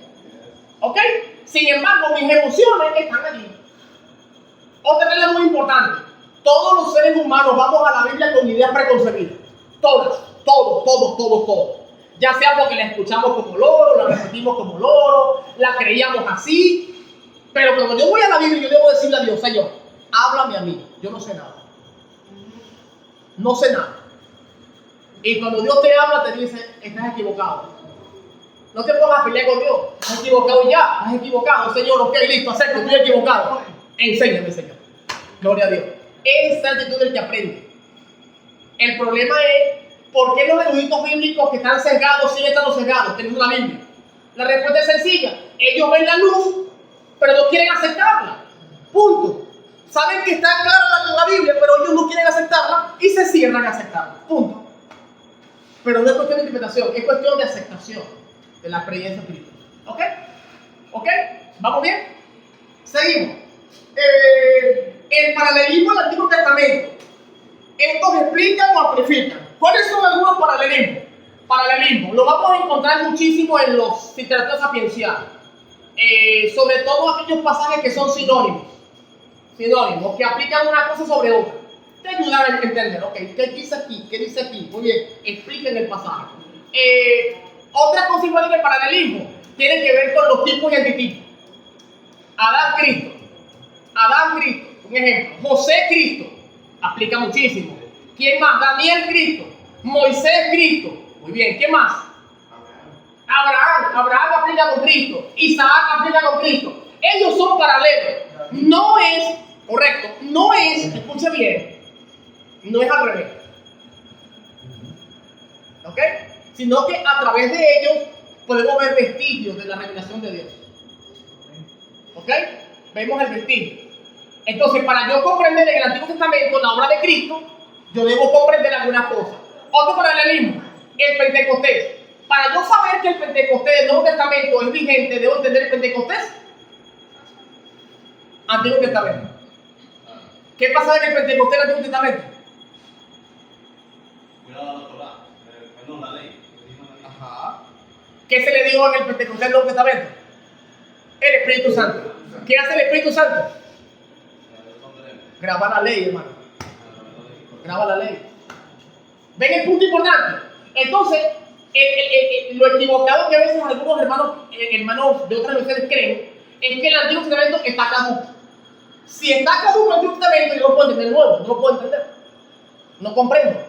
¿Ok? Sin embargo, mis emociones están allí. Otra regla muy importante. Todos los seres humanos vamos a la Biblia con ideas preconcebidas. Todos. Ya sea porque la escuchamos como loro, la repetimos como loro, la creíamos así. Pero cuando yo voy a la Biblia, yo debo decirle a Dios, Señor, háblame a mí. Yo no sé nada. No sé nada. Y cuando Dios te habla, te dice, estás equivocado. No te pongas a pelear con Dios. Estás equivocado ya. Estás equivocado. Señor, ok, listo, acepto, estoy equivocado. Enséñame, Señor. Gloria a Dios. Esa es la actitud del que aprende. El problema es, ¿por qué los eruditos bíblicos que están sesgados siguen estando sesgados teniendo la Biblia? La respuesta es sencilla. Ellos ven la luz, pero no quieren aceptarla. Punto. Saben que está clara la Biblia, pero ellos no quieren aceptarla y se cierran a aceptarla. Punto. Pero no es cuestión de interpretación, es cuestión de aceptación de la experiencia espiritual. ¿Ok? ¿Ok? ¿Vamos bien? Seguimos. El paralelismo del Antiguo Testamento. ¿Estos explican o amplifican? ¿Cuáles son algunos paralelismos? Paralelismo. Lo vamos a encontrar muchísimo en los literatos sapienciales. Sobre todo aquellos pasajes que son sinónimos. Sinónimos, que aplican una cosa sobre otra. Te ayudan a entender, ok, ¿qué dice aquí? ¿Qué dice aquí? Muy bien, expliquen el pasaje. Otra cosa igual que el paralelismo tiene que ver con los tipos y antitipos. Adán, Cristo, un ejemplo. José, Cristo, aplica muchísimo. ¿Quién más? Daniel, Cristo. Moisés, Cristo. Muy bien, ¿qué más? Abraham aplica con Cristo. Isaac aplica con Cristo. Ellos son paralelos. No es, correcto, no es, escuche bien, no es al revés. ¿Ok? Sino que a través de ellos podemos ver vestigios de la revelación de Dios. ¿Ok? Vemos el vestigio. Entonces, para yo comprender en el Antiguo Testamento la obra de Cristo, yo debo comprender algunas cosas. Otro paralelismo, el Pentecostés. Para yo saber que el Pentecostés del Nuevo Testamento es vigente, debo entender el Pentecostés Antiguo Testamento. ¿Qué pasa en el Pentecostés del Antiguo Testamento?
Cuidado la Torah, perdón, la ley.
Ajá. ¿Qué se le dijo en el Pentecostés del Nuevo Testamento? El Espíritu Santo. ¿Qué hace el Espíritu Santo? Graba la ley, hermano. Graba la ley. ¿Ven el punto importante? Entonces, lo equivocado que a veces algunos hermanos de otras religiones creen es que el Antiguo Testamento está caduco. Si está caduco el Antiguo Testamento, yo no puedo entender el Nuevo, no lo puedo entender. No comprendo.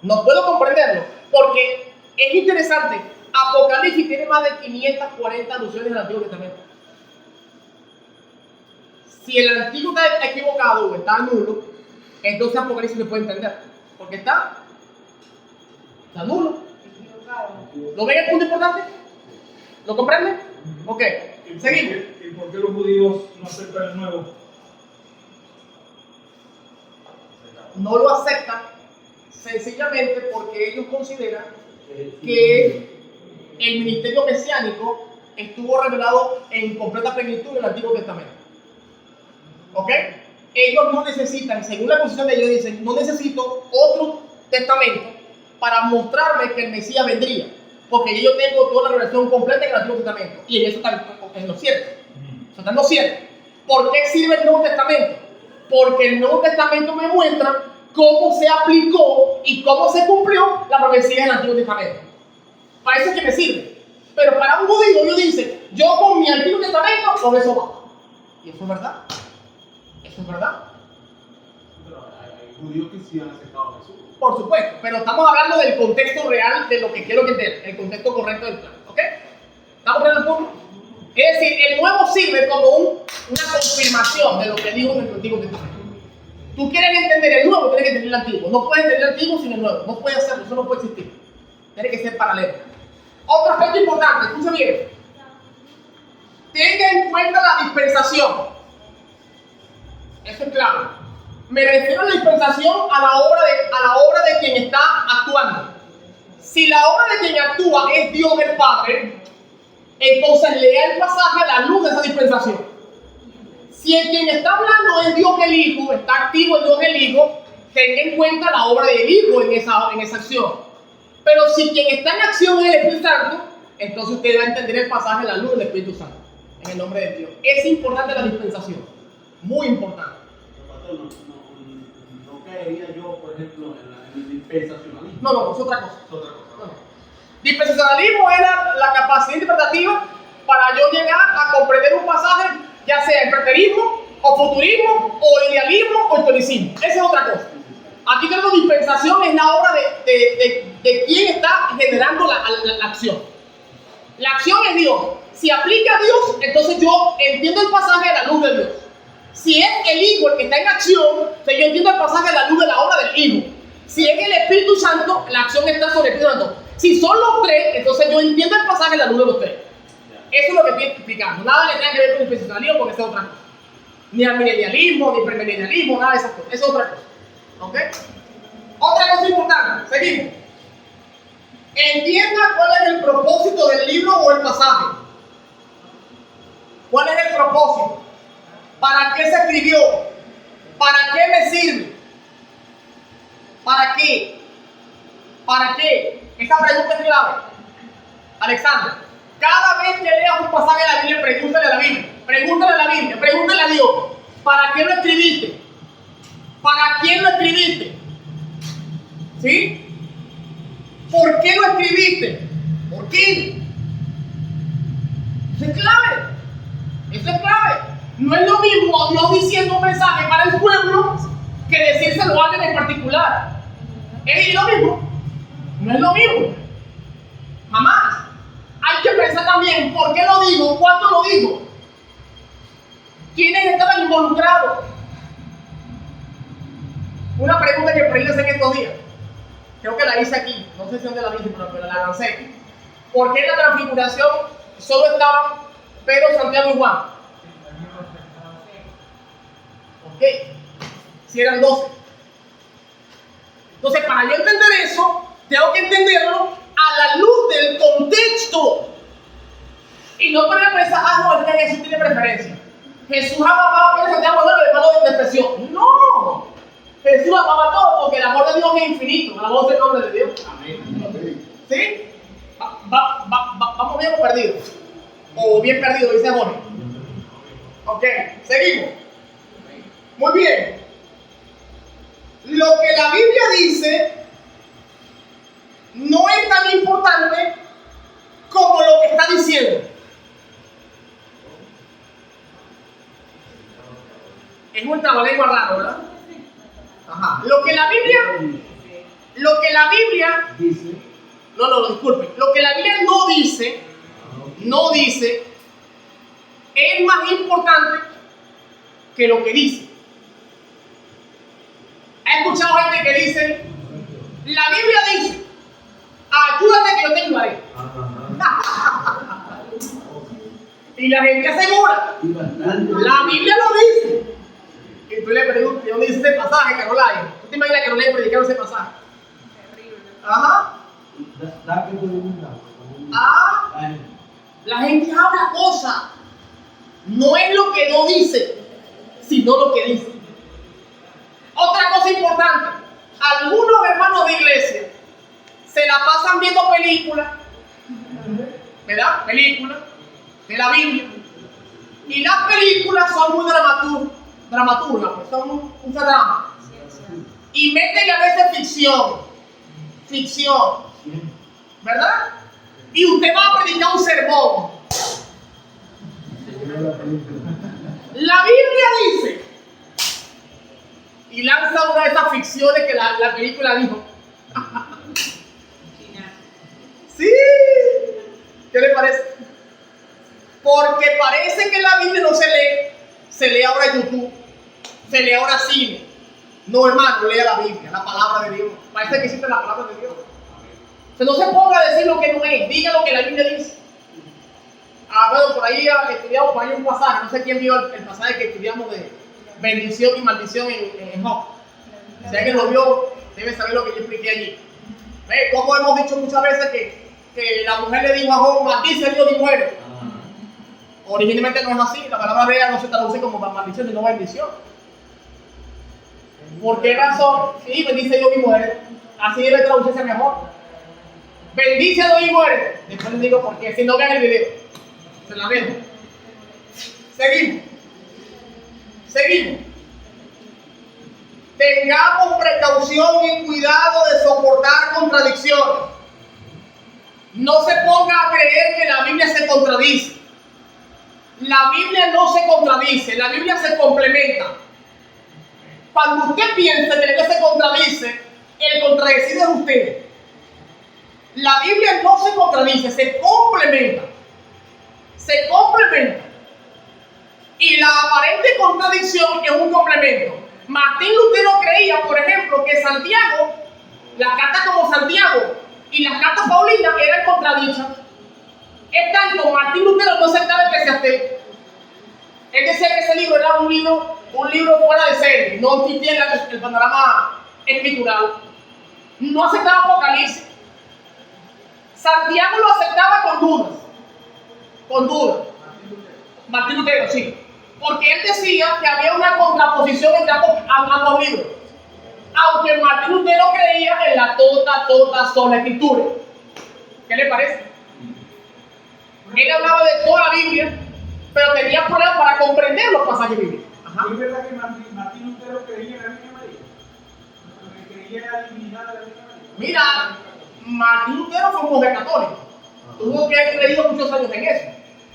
No puedo comprenderlo. Porque es interesante. Apocalipsis tiene más de 540 alusiones al Antiguo Testamento. Si el Antiguo está equivocado o está nulo, entonces Apocalipsis se puede entender. Porque está nulo. ¿Lo ven el punto importante? ¿Lo comprenden? Ok, seguimos.
¿Y por qué los judíos no aceptan el nuevo?
No lo aceptan sencillamente porque ellos consideran que el ministerio mesiánico estuvo revelado en completa plenitud en el Antiguo Testamento. ¿Ok? Ellos no necesitan, según la posición de ellos, dicen, no necesito otro testamento para mostrarme que el Mesías vendría, porque yo tengo toda la revelación completa en el Antiguo Testamento, y en eso está en lo cierto. Eso está en lo cierto. ¿Por qué sirve el Nuevo Testamento? Porque el Nuevo Testamento me muestra cómo se aplicó y cómo se cumplió la profecía del Antiguo Testamento. Para eso es que me sirve. Pero para un judío, ellos dicen, yo con mi Antiguo Testamento, con eso va. ¿Y eso es verdad? ¿Eso es verdad?
Pero hay judíos que sí han aceptado a Jesús.
Por supuesto, pero estamos hablando del contexto real de lo que quiero que entiendan, el contexto correcto del plan. ¿Ok? ¿Estamos viendo el punto? Es decir, el nuevo sirve como una confirmación de lo que dijo en el Antiguo Testamento. Tú quieres entender el nuevo, tienes que entender el antiguo. No puedes entender el antiguo sin el nuevo. No puede hacerlo, eso no puede existir. Tiene que ser paralelo. Otro aspecto importante, escucha bien. Tenga en cuenta la dispensación. Eso es clave. Me refiero a la dispensación a la obra de quien está actuando. Si la obra de quien actúa es Dios el Padre, entonces lea el pasaje a la luz de esa dispensación. Si el quien está hablando es Dios el Hijo, está activo en Dios el Hijo, tenga en cuenta la obra del Hijo en esa acción. Pero si quien está en acción es el Espíritu Santo, entonces usted va a entender el pasaje a la luz del Espíritu Santo, en el nombre de Dios. Es importante la dispensación, muy importante.
Pastor, no caería yo, por ejemplo, en el dispensacionalismo.
No, es otra cosa.
Es otra cosa.
No. Dispensacionalismo era la capacidad interpretativa para yo llegar a comprender un pasaje, ya sea en preterismo, o futurismo, o idealismo, o historicismo. Esa es otra cosa. Aquí tenemos dispensación, es la obra de quién está generando la acción. La acción es Dios. Si aplica a Dios, entonces yo entiendo el pasaje a la luz de Dios. Si es el Hijo el que está en acción, entonces yo entiendo el pasaje a la luz de la obra del Hijo. Si es el Espíritu Santo, la acción está sobre el Espíritu Santo. Si son los tres, entonces yo entiendo el pasaje a la luz de los tres. Eso es lo que estoy explicando. Nada le tiene que ver con el dispensacionalismo, porque esa es otra cosa. Ni amilenialismo, ni premilenialismo, nada de esas cosas. Eso es otra cosa. ¿Ok? Otra cosa importante. Seguimos. Entienda cuál es el propósito del libro o el pasaje. ¿Cuál es el propósito? ¿Para qué se escribió? ¿Para qué me sirve? ¿Para qué? ¿Para qué? Esta pregunta es clave. Alexander, cada vez que leas un pasaje de la Biblia, pregúntale a la Biblia. Pregúntale a la Biblia, pregúntale a Dios. ¿Para qué lo escribiste? ¿Para quién lo escribiste? ¿Sí? ¿Por qué lo escribiste? ¿Por qué? Eso es clave. Eso es clave. No es lo mismo Dios diciendo un mensaje para el pueblo que decírselo a alguien en particular. Es lo mismo. No es lo mismo. Jamás. Hay que pensar también por qué lo digo, cuándo lo digo, quiénes estaban involucrados. Una pregunta que por ahí le hice en estos días. Creo que la hice aquí. No sé si dónde la hice, pero la lancé. ¿Por qué en la transfiguración solo estaban Pedro, Santiago y Juan? Ok. Si eran 12. Entonces, para yo entender eso, tengo que entenderlo a la luz del contexto. Y no poner a pensar, no, es que Jesús tiene preferencia. Jesús amaba a Pedro, Santiago, no, el hermano de expresión. No. Jesús amaba a todos porque el amor de Dios es infinito. Alabado sea el nombre de Dios. Amén. ¿Sí? Vamos bien o perdidos. O bien perdidos, dice Jorge. Ok, seguimos. Muy bien. Lo que la Biblia dice no es tan importante como lo que está diciendo. Es un trabalengua raro, ¿verdad? Ajá. Lo que la Biblia
Dice.
No, disculpen. Lo que la Biblia no dice, es más importante que lo que dice. He escuchado gente que dice, la Biblia dice, ayúdate que yo te ayudaré. Y la gente asegura, la Biblia lo dice. Y tú le preguntas, ¿dónde dice ese pasaje, Carolina? ¿Tú te imaginas que no le predicaron ese pasaje? Ajá. La gente habla cosas. No es lo que no dice, sino lo que dice. Otra cosa importante. Algunos hermanos de iglesia se la pasan viendo películas, ¿verdad? Películas de la Biblia. Y las películas son muy dramaturgas, pues son un drama. Y meten a veces ficción, ¿verdad? Y usted va a predicar un sermón. La Biblia dice, y lanza una de esas ficciones que la película dijo. Sí, ¿qué le parece? Porque parece que la Biblia no se lee ahora en YouTube, se lee ahora cine. No, hermano, lea la Biblia, la palabra de Dios. Parece que existe la palabra de Dios. No se ponga a decir lo que no es, diga lo que la Biblia dice. Bueno, por ahí estudiamos por ahí un pasaje, no sé quién vio el pasaje que estudiamos de bendición y maldición en Job. Si alguien lo vio, debe saber lo que yo expliqué allí. Como hemos dicho muchas veces que la mujer le dijo a Job, maldice Dios y muere. Originalmente no es así, la palabra hebrea no se traduce como maldición sino bendición. ¿Por qué razón? Sí, bendice Dios y muere. Así debe traducirse mejor. Bendice Dios y muere. Después les digo por qué, si no vean el video. Se la dejo. Seguimos. Tengamos precaución y cuidado de soportar contradicciones. No se ponga a creer que la Biblia se contradice. La Biblia no se contradice, la Biblia se complementa. Cuando usted piensa que la Biblia se contradice, el contradecido es usted. La Biblia no se contradice, se complementa. Se complementa. Y la aparente contradicción es un complemento. Martín Lutero creía, por ejemplo, que Santiago, las cartas como Santiago y las cartas paulinas eran contradichas. Es tanto, Martín Lutero no aceptaba el Eclesiastés. Él decía que ese libro era un libro fuera de serie, no existía el panorama escritural. No aceptaba Apocalipsis. Santiago lo aceptaba con dudas. Martín Lutero, sí. Porque él decía que había una contraposición entre ambos libros. Aunque Martín Lutero creía en la toda sola escritura. ¿Qué le parece? Él hablaba de toda la Biblia, pero tenía problemas para comprender los pasajes bíblicos.
¿Es verdad que Martín Lutero creía en la Virgen María? ¿Que creía en la divinidad de la Virgen María?
Mira, Martín Lutero fue un monje católico. Tuvo que haber creído muchos años en eso.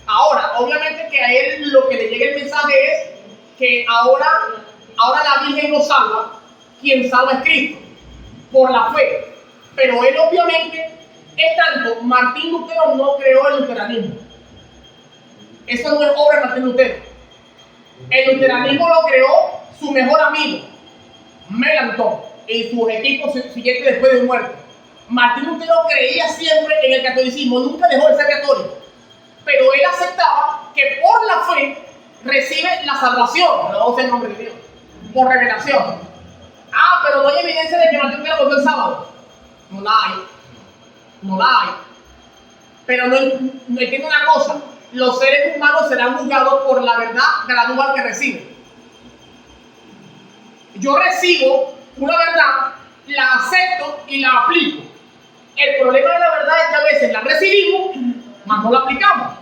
Ahora, obviamente que a él lo que le llega el mensaje es que ahora la Virgen nos salva, quien salva es Cristo, por la fe. Pero él obviamente, es tanto, Martín Lutero no creó el luteranismo. Eso no es obra de Martín Lutero. El luteranismo lo creó su mejor amigo, Melanchthon, y sus equipos siguientes después de muerte. Martín Lutero creía siempre en el catolicismo, nunca dejó de ser católico. Pero él aceptaba que por la fe recibe la salvación, no usa el nombre de Dios, por revelación. Pero no hay evidencia de que Martín Lutero volvió el sábado. No la hay. Pero no entiendo una cosa, los seres humanos serán juzgados por la verdad gradual que reciben. Yo recibo una verdad, la acepto y la aplico. El problema de la verdad es que a veces la recibimos, mas no la aplicamos.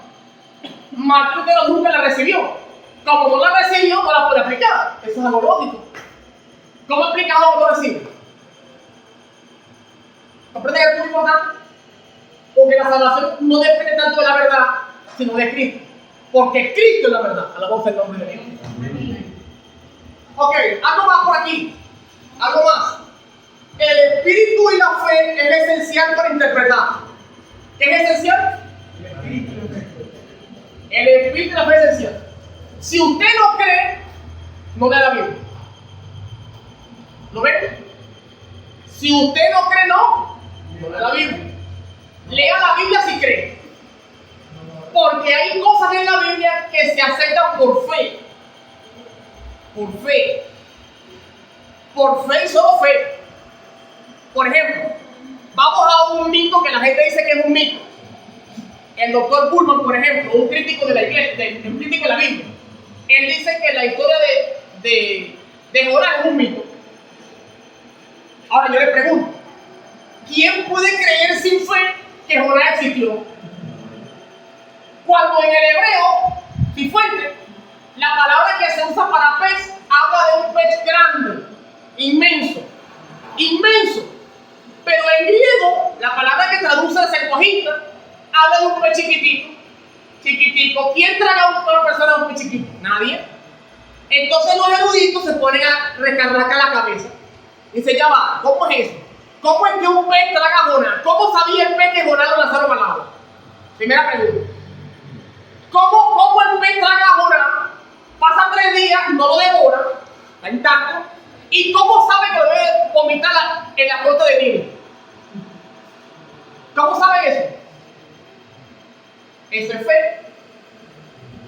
Martín Lutero nunca la recibió. Como no la recibió, no la puede aplicar. Eso es algo lógico. ¿Cómo aplicas algo que no recibe? ¿Comprende que es muy importante? Porque la salvación no depende tanto de la verdad, sino de Cristo. Porque Cristo es la verdad. Alabamos el nombre de Dios. Ok, algo más por aquí. Algo más. El espíritu y la fe es esencial para interpretar. ¿Qué es esencial? El espíritu y la fe es esencial. Si usted no cree, no lea la Biblia. ¿Lo ven? Si usted no cree, no lea la Biblia. Lea la Biblia si cree. Porque hay cosas en la Biblia que se aceptan por fe. Por fe. Por fe y solo fe. Por ejemplo, vamos a un mito que la gente dice que es un mito. El doctor Pullman, por ejemplo, un crítico de la iglesia, un crítico de la Biblia, él dice que la historia de Jonás es un mito. Ahora yo le pregunto, ¿quién puede creer sin fe que Jonás existió? Cuando en el hebreo, Cifuente, la palabra que se usa para pez habla de un pez grande, inmenso. Pero en griego, la palabra que traduce el Septuaginta habla de un pez chiquitico. ¿Quién traga a una persona a un pez chiquito? Nadie. Entonces los eruditos se ponen a recargar la cabeza. Dice, ya va, ¿cómo es eso? ¿Cómo es que un pez traga a Jonás? ¿Cómo sabía el pez que Jonás lo lanzaron al agua? Primera pregunta. ¿Cómo el pez traga a Jonás? Pasa 3 días, no lo devora, está intacto. ¿Y cómo sabe que lo debe vomitar en la costa de Nilo? ¿Cómo sabe eso? Eso es fe.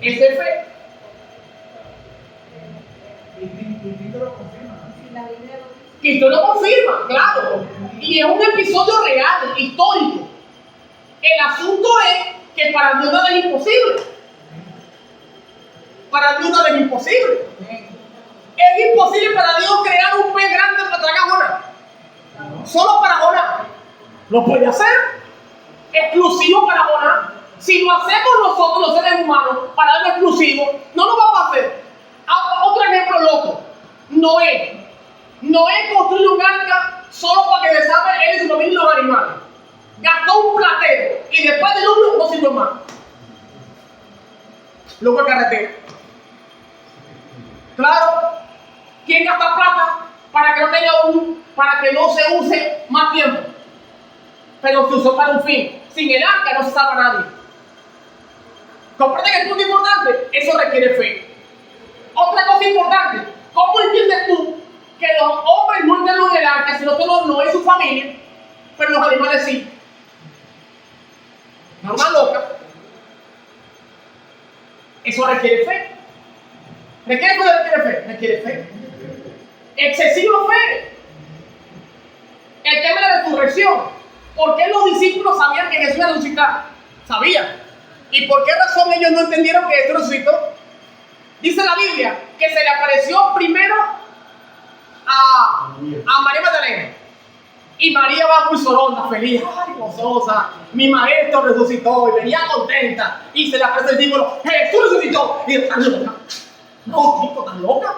Y Cristo lo confirma.
Si la Biblia lo dice.
Cristo lo confirma, claro. Y es un episodio real, histórico. El asunto es que para Dios nada es imposible. Para Dios nada es imposible. Es imposible para Dios crear un pez grande para tragar a Jonás. Solo para Jonás. Lo puede hacer. Exclusivo para Jonás. Si lo hacemos nosotros, los seres humanos, para algo exclusivo, no lo vamos a hacer. Otro ejemplo loco. Noé construyó un arca solo para que deshaga él y su familia y los animales. Gastó un platero y después del diluvio no sirvió más. Loco de carretera. Claro, ¿quién gasta plata para que no tenga para que no se use más tiempo? Pero se usó para un fin. Sin el arca no se salva nadie. ¿Comprende que el punto importante? Eso requiere fe. Otra cosa importante, ¿cómo entiendes tú que los hombres no entraron en el arca, sino solo no es su familia, pero los animales sí? Norma loca. Eso requiere fe. Requiere fe. Excesiva fe. El tema de la resurrección. ¿Por qué los discípulos sabían que Jesús iba a resucitar? Sabían. ¿Y por qué razón ellos no entendieron que Jesús resucitó? Dice la Biblia que se le apareció primero a María Magdalena. Y María va muy soronda, feliz, ay, gozosa. Mi maestro resucitó y venía contenta. Y se le aparece el discípulo, Jesús resucitó. Y dice, ¿estás loca? No, chico, ¿estás loca?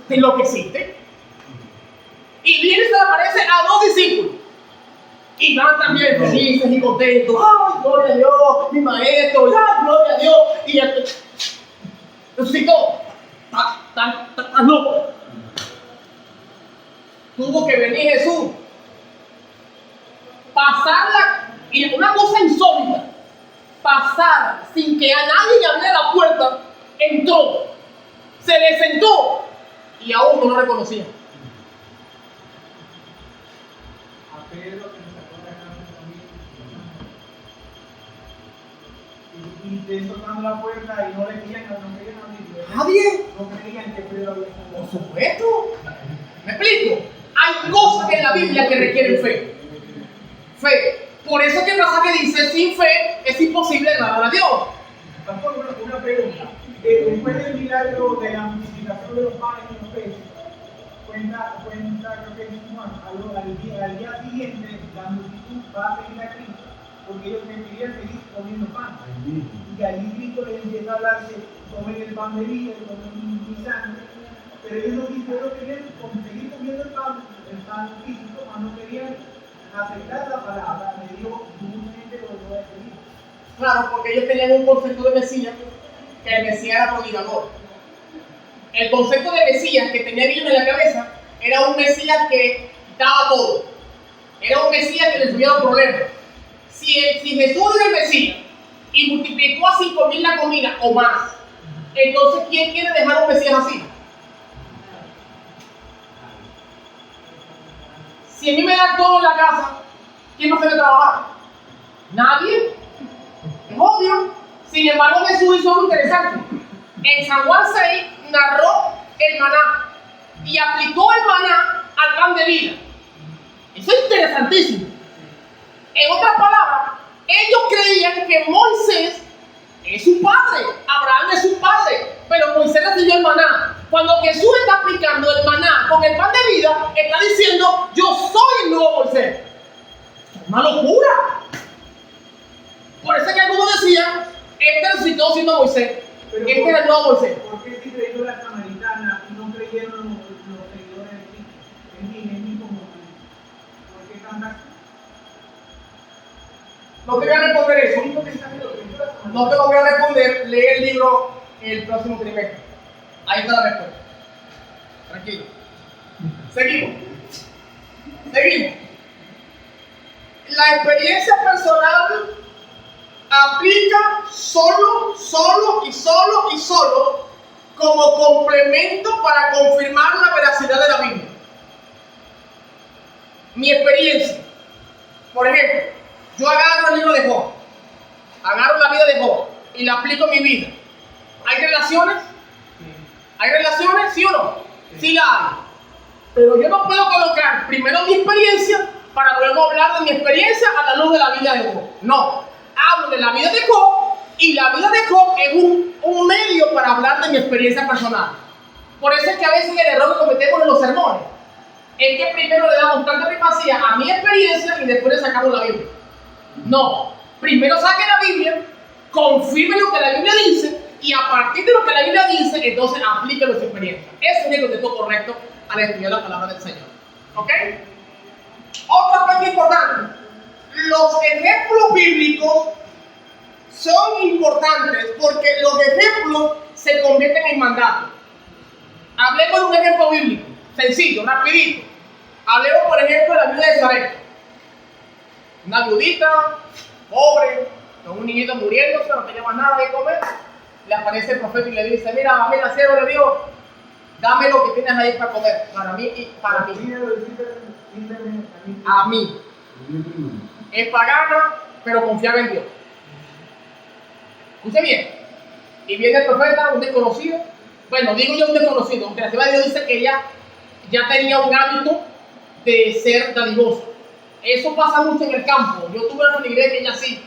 ¿Te enloqueciste? Y viene y se le aparece a dos discípulos. Y van también felices y contentos. ¡Ay, gloria a Dios! Mi maestro, ¡ay, gloria a Dios! Y él resucitó. Tan loco. Tuvo que venir Jesús. Pasarla, y una cosa insólita, pasar sin que a nadie le abriera la puerta, entró, se le sentó y aún no lo reconocía.
A Pedro que le sacó la casa y te tocando la puerta y no le querían abrir.
¿Nadie?
No creían que Pedro había salido.
Por supuesto. ¿Me explico? Hay cosas en la Biblia que requieren fe. Fe. Por eso que el pasaje dice, sin fe es imposible agradar a Dios.
Pastor, una pregunta. Después del milagro de la multiplicación de los panes y los peces, cuenta creo que es Juan, al día siguiente la multitud va a seguir a Cristo porque ellos querían seguir comiendo pan. Y allí Cristo les empieza a hablar que comen el pan de vida, comen mi sangre, pero ellos no querían seguir comiendo el pan físico, mas no querían aceptar la palabra. Me dijo, dulcemente lo voy a seguir.
Claro, porque ellos tenían un concepto de Mesías, que el Mesías era prodigador. El concepto de Mesías que tenían ellos en la cabeza era un Mesías que daba todo. Era un Mesías que les tuviera problemas. Si Jesús era el Mesías y multiplicó a 5,000 la comida o más, entonces ¿quién quiere dejar un Mesías así? Si a mí me dan todo en la casa, ¿quién va a hacer trabajar? Nadie. Es obvio. Sin embargo, Jesús hizo algo interesante. En San Juan 6 narró el maná y aplicó el maná al pan de vida. Eso es interesantísimo. En otras palabras, ellos creían que Moisés es su padre, Abraham es su padre, pero Moisés recibió el maná. Cuando Jesús está aplicando el maná con el pan de vida, está diciendo, yo soy el nuevo Moisés. Es una locura. Por eso es que algunos decían, este resucitó siendo Moisés,
Pero
este es el nuevo Moisés.
¿Por qué si creyó la samaritana y no creyeron los seguidores de Cristo? En mí como tú. ¿Por qué tantas?
No te voy a responder eso. No te lo voy a responder. Lee el libro el próximo trimestre. Ahí está la respuesta. Tranquilo. Seguimos. La experiencia personal aplica solo como complemento para confirmar la veracidad de la Biblia. Mi experiencia. Por ejemplo, yo agarro el libro de Job, agarro la vida de Job y la aplico en mi vida. ¿Hay relaciones? ¿Hay relaciones? ¿Sí o no? Sí la hay. Pero yo no puedo colocar primero mi experiencia para luego hablar de mi experiencia a la luz de la vida de Job. No, hablo de la vida de Job y la vida de Job es un medio para hablar de mi experiencia personal. Por eso es que a veces el error que cometemos en los sermones es que primero le damos tanta primacía a mi experiencia y después le sacamos la Biblia. No, primero saque la Biblia, confirme lo que la Biblia dice y a partir de lo que la Biblia dice, entonces aplíquelo a su experiencia. Eso es lo que es correcto al estudiar la palabra del Señor. ¿Ok? Otro aspecto importante. Los ejemplos bíblicos son importantes porque los ejemplos se convierten en mandatos. Hablemos de un ejemplo bíblico, sencillo, rapidito. Hablemos, por ejemplo, de la viuda de Sarepta. Una viudita, pobre, con un niñito muriéndose, no tenía más nada que comer. Le aparece el profeta y le dice, mira, siervo de Dios, dame lo que tienes ahí para comer, para mí y para mí. A mí. Es pagana, pero confiaba en Dios. Escuche bien. Y viene el profeta, un desconocido. Bueno, digo yo un desconocido, aunque la Biblia de Dios dice que ella ya tenía un hábito de ser dadivosa. Eso pasa mucho en el campo. Yo tuve una iglesia que ella sí.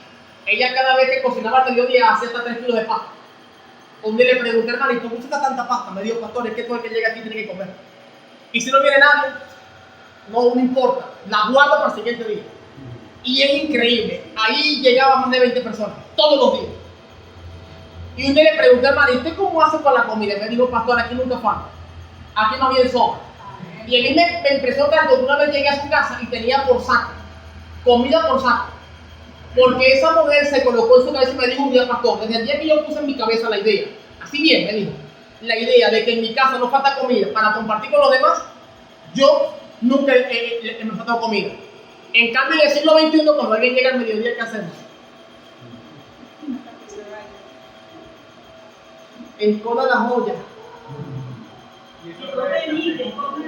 Ella cada vez que cocinaba al mediodía hacía hasta 3 kilos de pasta. Un día le pregunté, hermanito, ¿por qué está tanta pasta? Me dijo, pastor, es que todo el que llega aquí tiene que comer. Y si no viene nadie, no importa, la guardo para el siguiente día. Y es increíble, ahí llegaban más de 20 personas, todos los días. Y un día le pregunté, hermanito, ¿usted cómo hace con la comida? Y me dijo, pastor, aquí nunca falta, aquí no había sobra. Y él me empezó tanto que una vez llegué a su casa y tenía por saco, comida por saco. Porque esa mujer se colocó en su cabeza y me dijo un día, pastor, desde el día que yo puse en mi cabeza la idea, así bien me dijo, la idea de que en mi casa no falta comida para compartir con los demás, yo nunca me he faltado comida. En cambio, en el siglo XXI, cuando alguien llega al mediodía, ¿qué hacemos? Encoda la joya.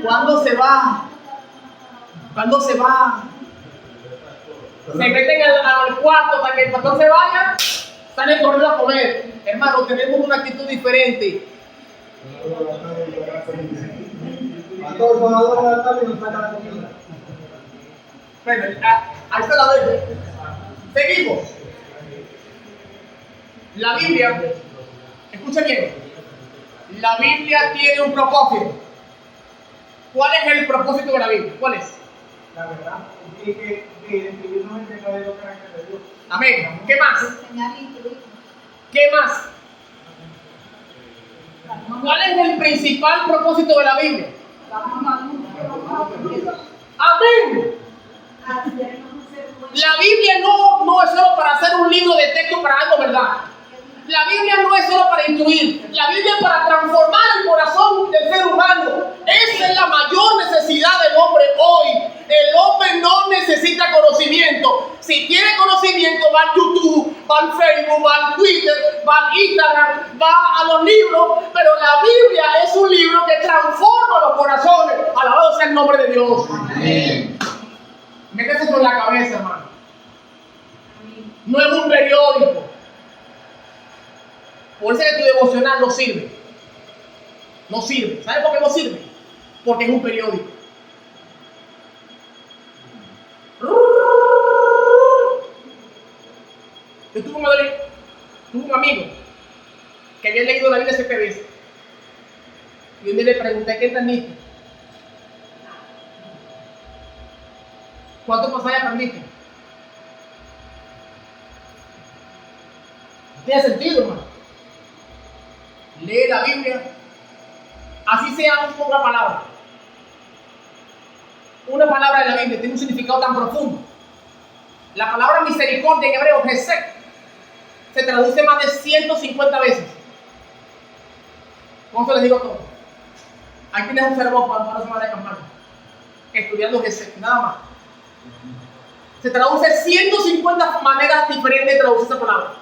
¿Cuándo se va? ¿Cuándo se va? Se meten al cuarto para que el pastor se vaya, salen corriendo a comer. Hermano, tenemos una actitud diferente.
Pastor, son las 2 de la tarde y nos saca la comida.
Bueno, ahí se la dejo. Seguimos. La Biblia, escuchen bien, la Biblia tiene un propósito. ¿Cuál es el propósito de la Biblia? ¿Cuál es?
La verdad, que describirnos el verdadero carácter de Dios.
Amén. ¿Qué más? ¿Qué más? ¿Cuál es el principal propósito de la Biblia? Amén. La Biblia no es solo para hacer un libro de texto para algo, ¿verdad? La Biblia no es solo para instruir. La Biblia es para transformar el corazón del ser humano. Esa es la mayor necesidad del hombre hoy. El hombre no necesita conocimiento. Si quiere conocimiento, va al YouTube, va al Facebook, va al Twitter, va al Instagram, va a los libros. Pero la Biblia es un libro que transforma los corazones. Alabado sea el nombre de Dios. Amén. Métese eso en la cabeza, hermano. No es un periódico. Por eso es que tu devocional no sirve. No sirve. ¿Sabes por qué no sirve? Porque es un periódico. Yo tuve un amigo que había leído la Biblia 7 veces. Y un día le pregunté, ¿qué entendiste? ¿Cuántos pasajes aprendiste? Tiene sentido, hermano. Lee la Biblia, así sea una palabra. Una palabra de la Biblia tiene un significado tan profundo. La palabra misericordia en hebreo, Hesed, se traduce más de 150 veces. ¿Cómo se les digo todo? Ahí tienes un sermón para una semana de campaña, estudiando Hesed, nada más. Se traduce 150 maneras diferentes de traducir esa palabra,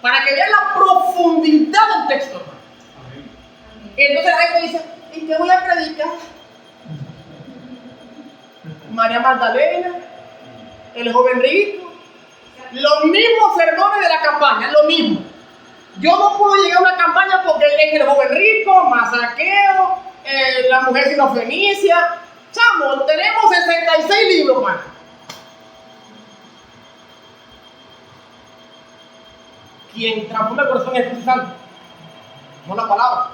para que vean la profundidad del texto. Y entonces la gente dice, ¿y qué voy a predicar? María Magdalena, el joven rico, los mismos sermones de la campaña, lo mismo. Yo no puedo llegar a una campaña porque es el joven rico, más Zaqueo, La mujer sinofenicia. Chamo, tenemos 66 libros, man. Quien transforma el corazón es el Espíritu Santo, no la palabra.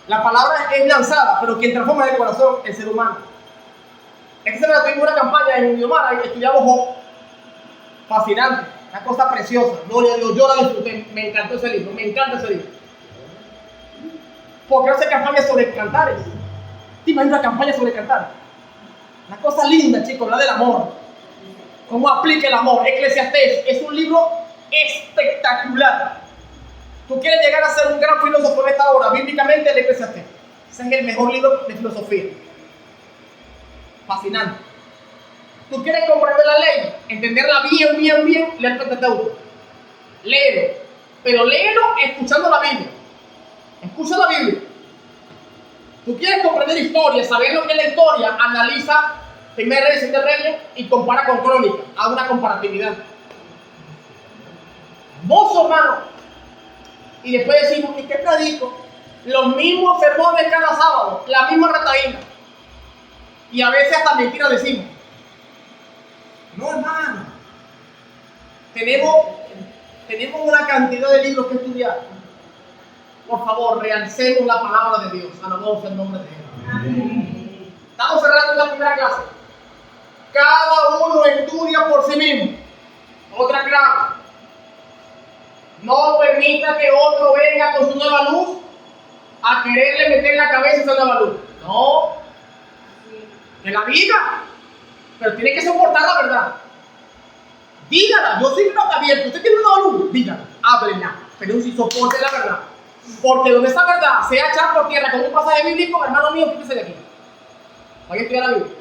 La palabra es lanzada, pero quien transforma el corazón es el ser humano. Esta semana tuvimos una campaña en Idiomara y estudiamos Job. Fascinante, una cosa preciosa. Gloria a Dios, yo la disfruté. Me encantó ese libro, me encanta ese libro. Porque hace campañas sobre cantares. ¿Te imaginas una campaña sobre cantares? Una cosa linda, chicos, habla del amor. Cómo aplica el amor. Eclesiastés es un libro espectacular. Tú quieres llegar a ser un gran filósofo en esta hora, bíblicamente el Eclesiastés. Ese es el mejor libro de filosofía. Fascinante. Tú quieres comprender la ley, entenderla bien, lee el Pentateuco. Léelo. Pero léelo escuchando la Biblia. Escucha la Biblia. Tú quieres comprender historia, saber lo que es la historia, analiza Primera Reyes, Segunda Reyes y compara con Crónicas. Haz una comparatividad. Vos, hermano. Y después decimos, ¿y qué predico? Los mismos sermones cada sábado, la misma retaína. Y a veces hasta mentiras decimos. No, hermano. Tenemos una cantidad de libros que estudiar. Por favor, realcemos la palabra de Dios. Alabamos el nombre de Dios. Estamos cerrando la primera clase. Cada uno estudia por sí mismo. Otra clave. No permita que otro venga con su nueva luz a quererle meter en la cabeza esa nueva luz. No. Que la diga. Pero tiene que soportar la verdad. Dígala. Yo soy un abierto. Usted tiene una nueva luz. Dígala. Háblenla. Pero si soporte la verdad. Porque donde esa verdad sea echada por tierra con un pasaje bíblico, hermano mío, quítese de aquí. Vaya a estudiar la Biblia.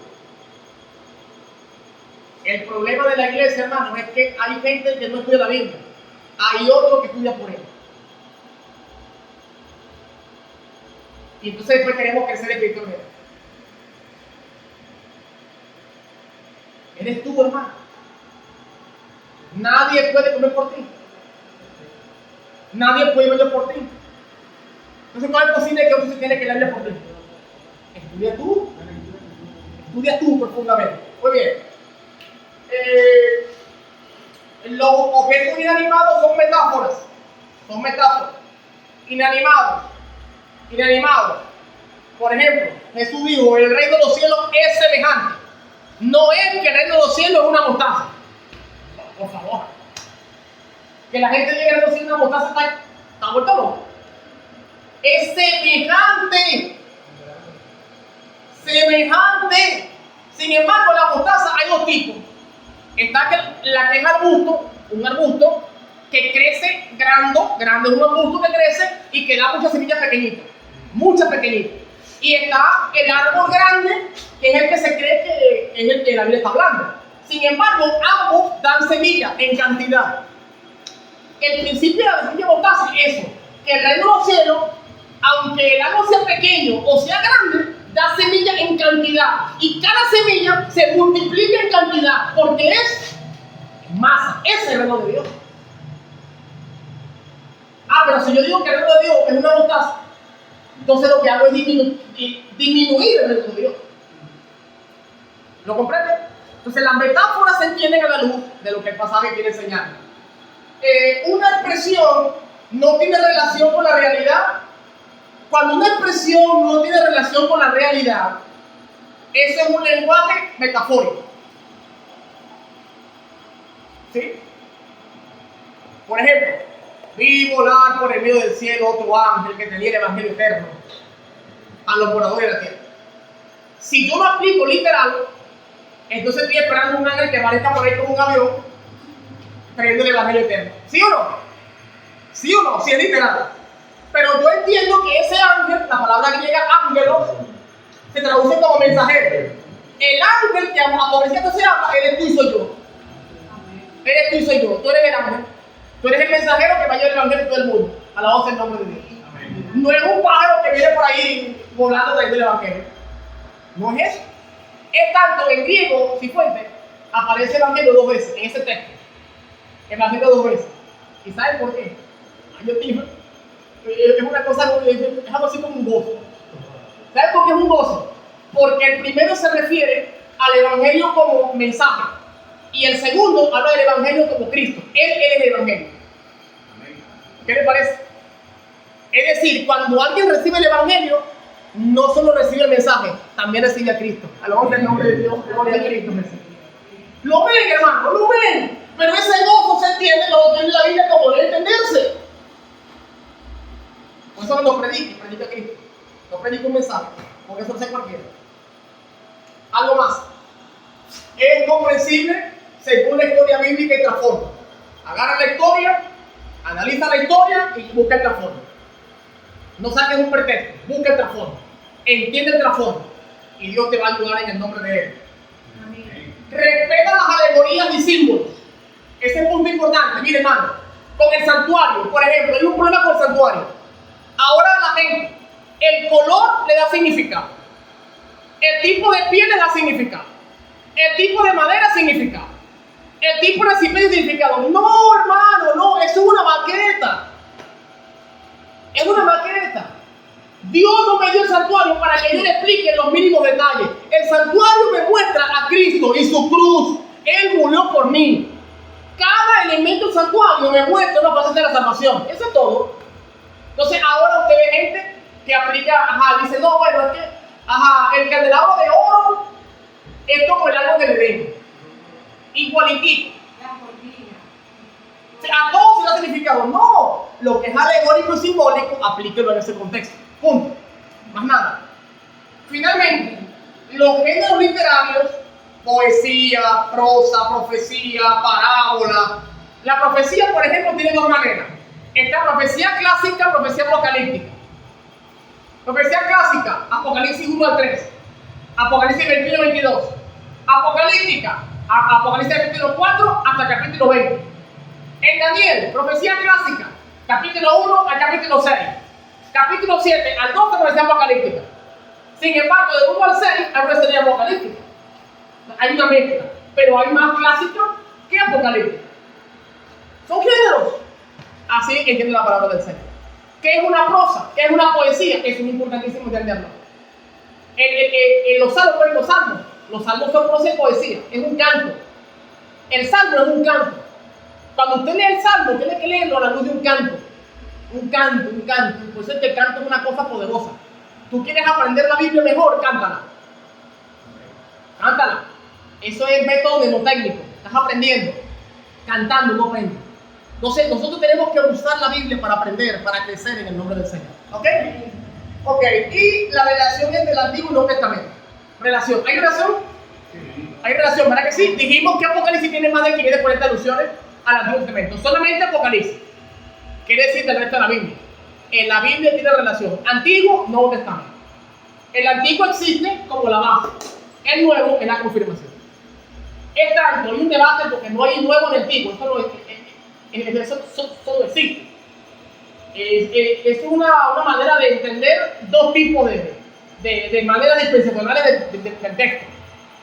El problema de la iglesia, hermano, es que hay gente que no estudia la Biblia. Hay otro que estudia por él. Y entonces después queremos crecer espiritualmente. Eres tú, hermano. Nadie puede comer por ti. Nadie puede ver por ti. Entonces, ¿cómo es posible que otro se tiene que leer por ti? Estudia tú. Estudia tú profundamente. Muy bien. Los objetos inanimados son metáforas. Son metáforas. Inanimados. Por ejemplo, Jesús dijo, el reino de los cielos es semejante. No es que el reino de los cielos es una mostaza. Por favor. Que la gente llegue a decir una mostaza está vuelta loca. Es semejante. Sin embargo, la mostaza hay dos tipos. Está la que es un arbusto que crece grande es un arbusto que crece y que da muchas semillas pequeñitas. Y está el árbol grande, que es el que se cree que es el que la Biblia está hablando. Sin embargo, ambos dan semillas en cantidad. El principio de la semilla mostaza es eso, que el reino de los cielos, aunque el árbol sea pequeño o sea grande, da semilla en cantidad. Y cada semilla se multiplica en cantidad, porque es masa. Ese es el reino de Dios. Pero si yo digo que el reino de Dios es una mostaza, entonces lo que hago es disminuir el reino de Dios. ¿Lo comprende? Entonces las metáforas se entienden a la luz de lo que el pasaje quiere enseñar. Una expresión no tiene relación con la realidad. Cuando una expresión no tiene relación con la realidad, ese es un lenguaje metafórico. ¿Sí? Por ejemplo, vi volar por el medio del cielo otro ángel que tenía el evangelio eterno a los moradores de la tierra. Si yo lo aplico literal, entonces estoy esperando un ángel que aparezca por ahí como un avión trayendo el evangelio eterno. ¿Sí o no? ¿Sí o no? Sí, es literal. Pero yo entiendo que ese ángel, la palabra griega ángelos, se traduce como mensajero. El ángel que apareciendo se habla, eres tú y soy yo. Eres tú y soy yo. Tú eres el ángel. Tú eres el mensajero que va a llevar el evangelio a todo el mundo. Alabado sea el nombre de Dios. Amén. No es un pájaro que viene por ahí volando trayendo el evangelio. No es eso. Es tanto en griego, Cifuentes, aparece el evangelio 2 veces en ese texto. El evangelio 2 veces. ¿Y saben por qué? Yo digo, es una cosa, es algo así como un gozo. ¿Sabes por qué es un gozo? Porque el primero se refiere al Evangelio como mensaje y el segundo habla del Evangelio como Cristo. Él es el Evangelio. ¿Qué le parece? Es decir, cuando alguien recibe el Evangelio, no solo recibe el mensaje, también recibe a Cristo. Alabamos el nombre de Dios, gloria a Cristo. Lo ven, hermano, lo ven. Pero ese gozo se entiende cuando tiene la Biblia como debe entenderse. Por eso no predica a Cristo. No predica un mensaje, porque eso lo hace cualquiera. Algo más. Es comprensible según la historia bíblica y trasfondo. Agarra la historia, analiza la historia y busca el trasfondo. No saques un pretexto, busca el trasfondo. Entiende el trasfondo. Y Dios te va a ayudar en el nombre de Él. Amén. Respeta las alegorías y símbolos. Ese es el punto importante. Mire, hermano, con el santuario, por ejemplo, hay un problema con el santuario. Ahora la gente, el color le da significado. El tipo de piel le da significado. El tipo de madera significado. El tipo de recipiente significado. No, hermano, no, eso es una maqueta. Es una maqueta. Dios no me dio el santuario para que yo le explique los mínimos detalles. El santuario me muestra a Cristo y su cruz. Él murió por mí. Cada elemento del santuario me muestra una faceta de la salvación. Eso es todo. Entonces ahora usted ve gente que aplica, dice, no, bueno, es que, el candelabro de oro es como el árbol del Edén. Igualitito. A todos se da significado. No, lo que es alegórico y simbólico, aplíquelo en ese contexto. Punto. Más nada. Finalmente, los géneros literarios, poesía, prosa, profecía, parábola. La profecía, por ejemplo, tiene dos maneras. Está profecía clásica, profecía apocalíptica. Profecía clásica, Apocalipsis 1 al 3. Apocalipsis 21 al 22. Apocalíptica, Apocalipsis capítulo 4 hasta capítulo 20. En Daniel, profecía clásica, capítulo 1 al capítulo 6. Capítulo 7 al 12, profecía apocalíptica. Sin embargo, de 1 al 6 hay profecía apocalíptica. Hay una mezcla, pero hay más clásica que apocalíptica. Son géneros. Así entiende la palabra del Señor. ¿Qué es una prosa? ¿Qué es una poesía? Eso es importantísimo entenderlo. En los salmos son prosa y poesía. Es un canto. El salmo es un canto. Cuando usted lee el salmo, tiene que leerlo a la luz de un canto. Un canto. Por eso es que el canto es una cosa poderosa. Tú quieres aprender la Biblia mejor, cántala. Cántala. Eso es método mnemotécnico. Estás aprendiendo. Cantando no aprendes. Entonces, nosotros tenemos que usar la Biblia para aprender, para crecer en el nombre del Señor. ¿Ok? Ok. Y la relación entre el Antiguo y el Nuevo Testamento. Relación. ¿Hay relación? Sí. Hay relación, ¿verdad que sí? Dijimos que Apocalipsis tiene más de 540 alusiones al Antiguo Testamento. Solamente Apocalipsis. Quiere decir del resto de la Biblia. En la Biblia tiene relación. Antiguo, Nuevo Testamento. El Antiguo existe como la base. El Nuevo es la confirmación. Es tanto, hay un debate porque no hay nuevo en el Antiguo. Eso solo existe. Es una manera de entender dos tipos de maneras dispensacionales del texto.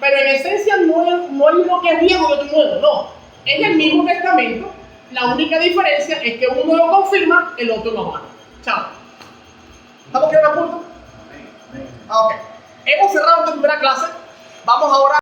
Pero en esencia no hay uno que es viejo y otro nuevo, no. Es el mismo testamento, la única diferencia es que uno lo confirma, el otro lo avala. Chao. ¿Estamos quedando a punto? Ok. Hemos cerrado esta primera clase. Vamos ahora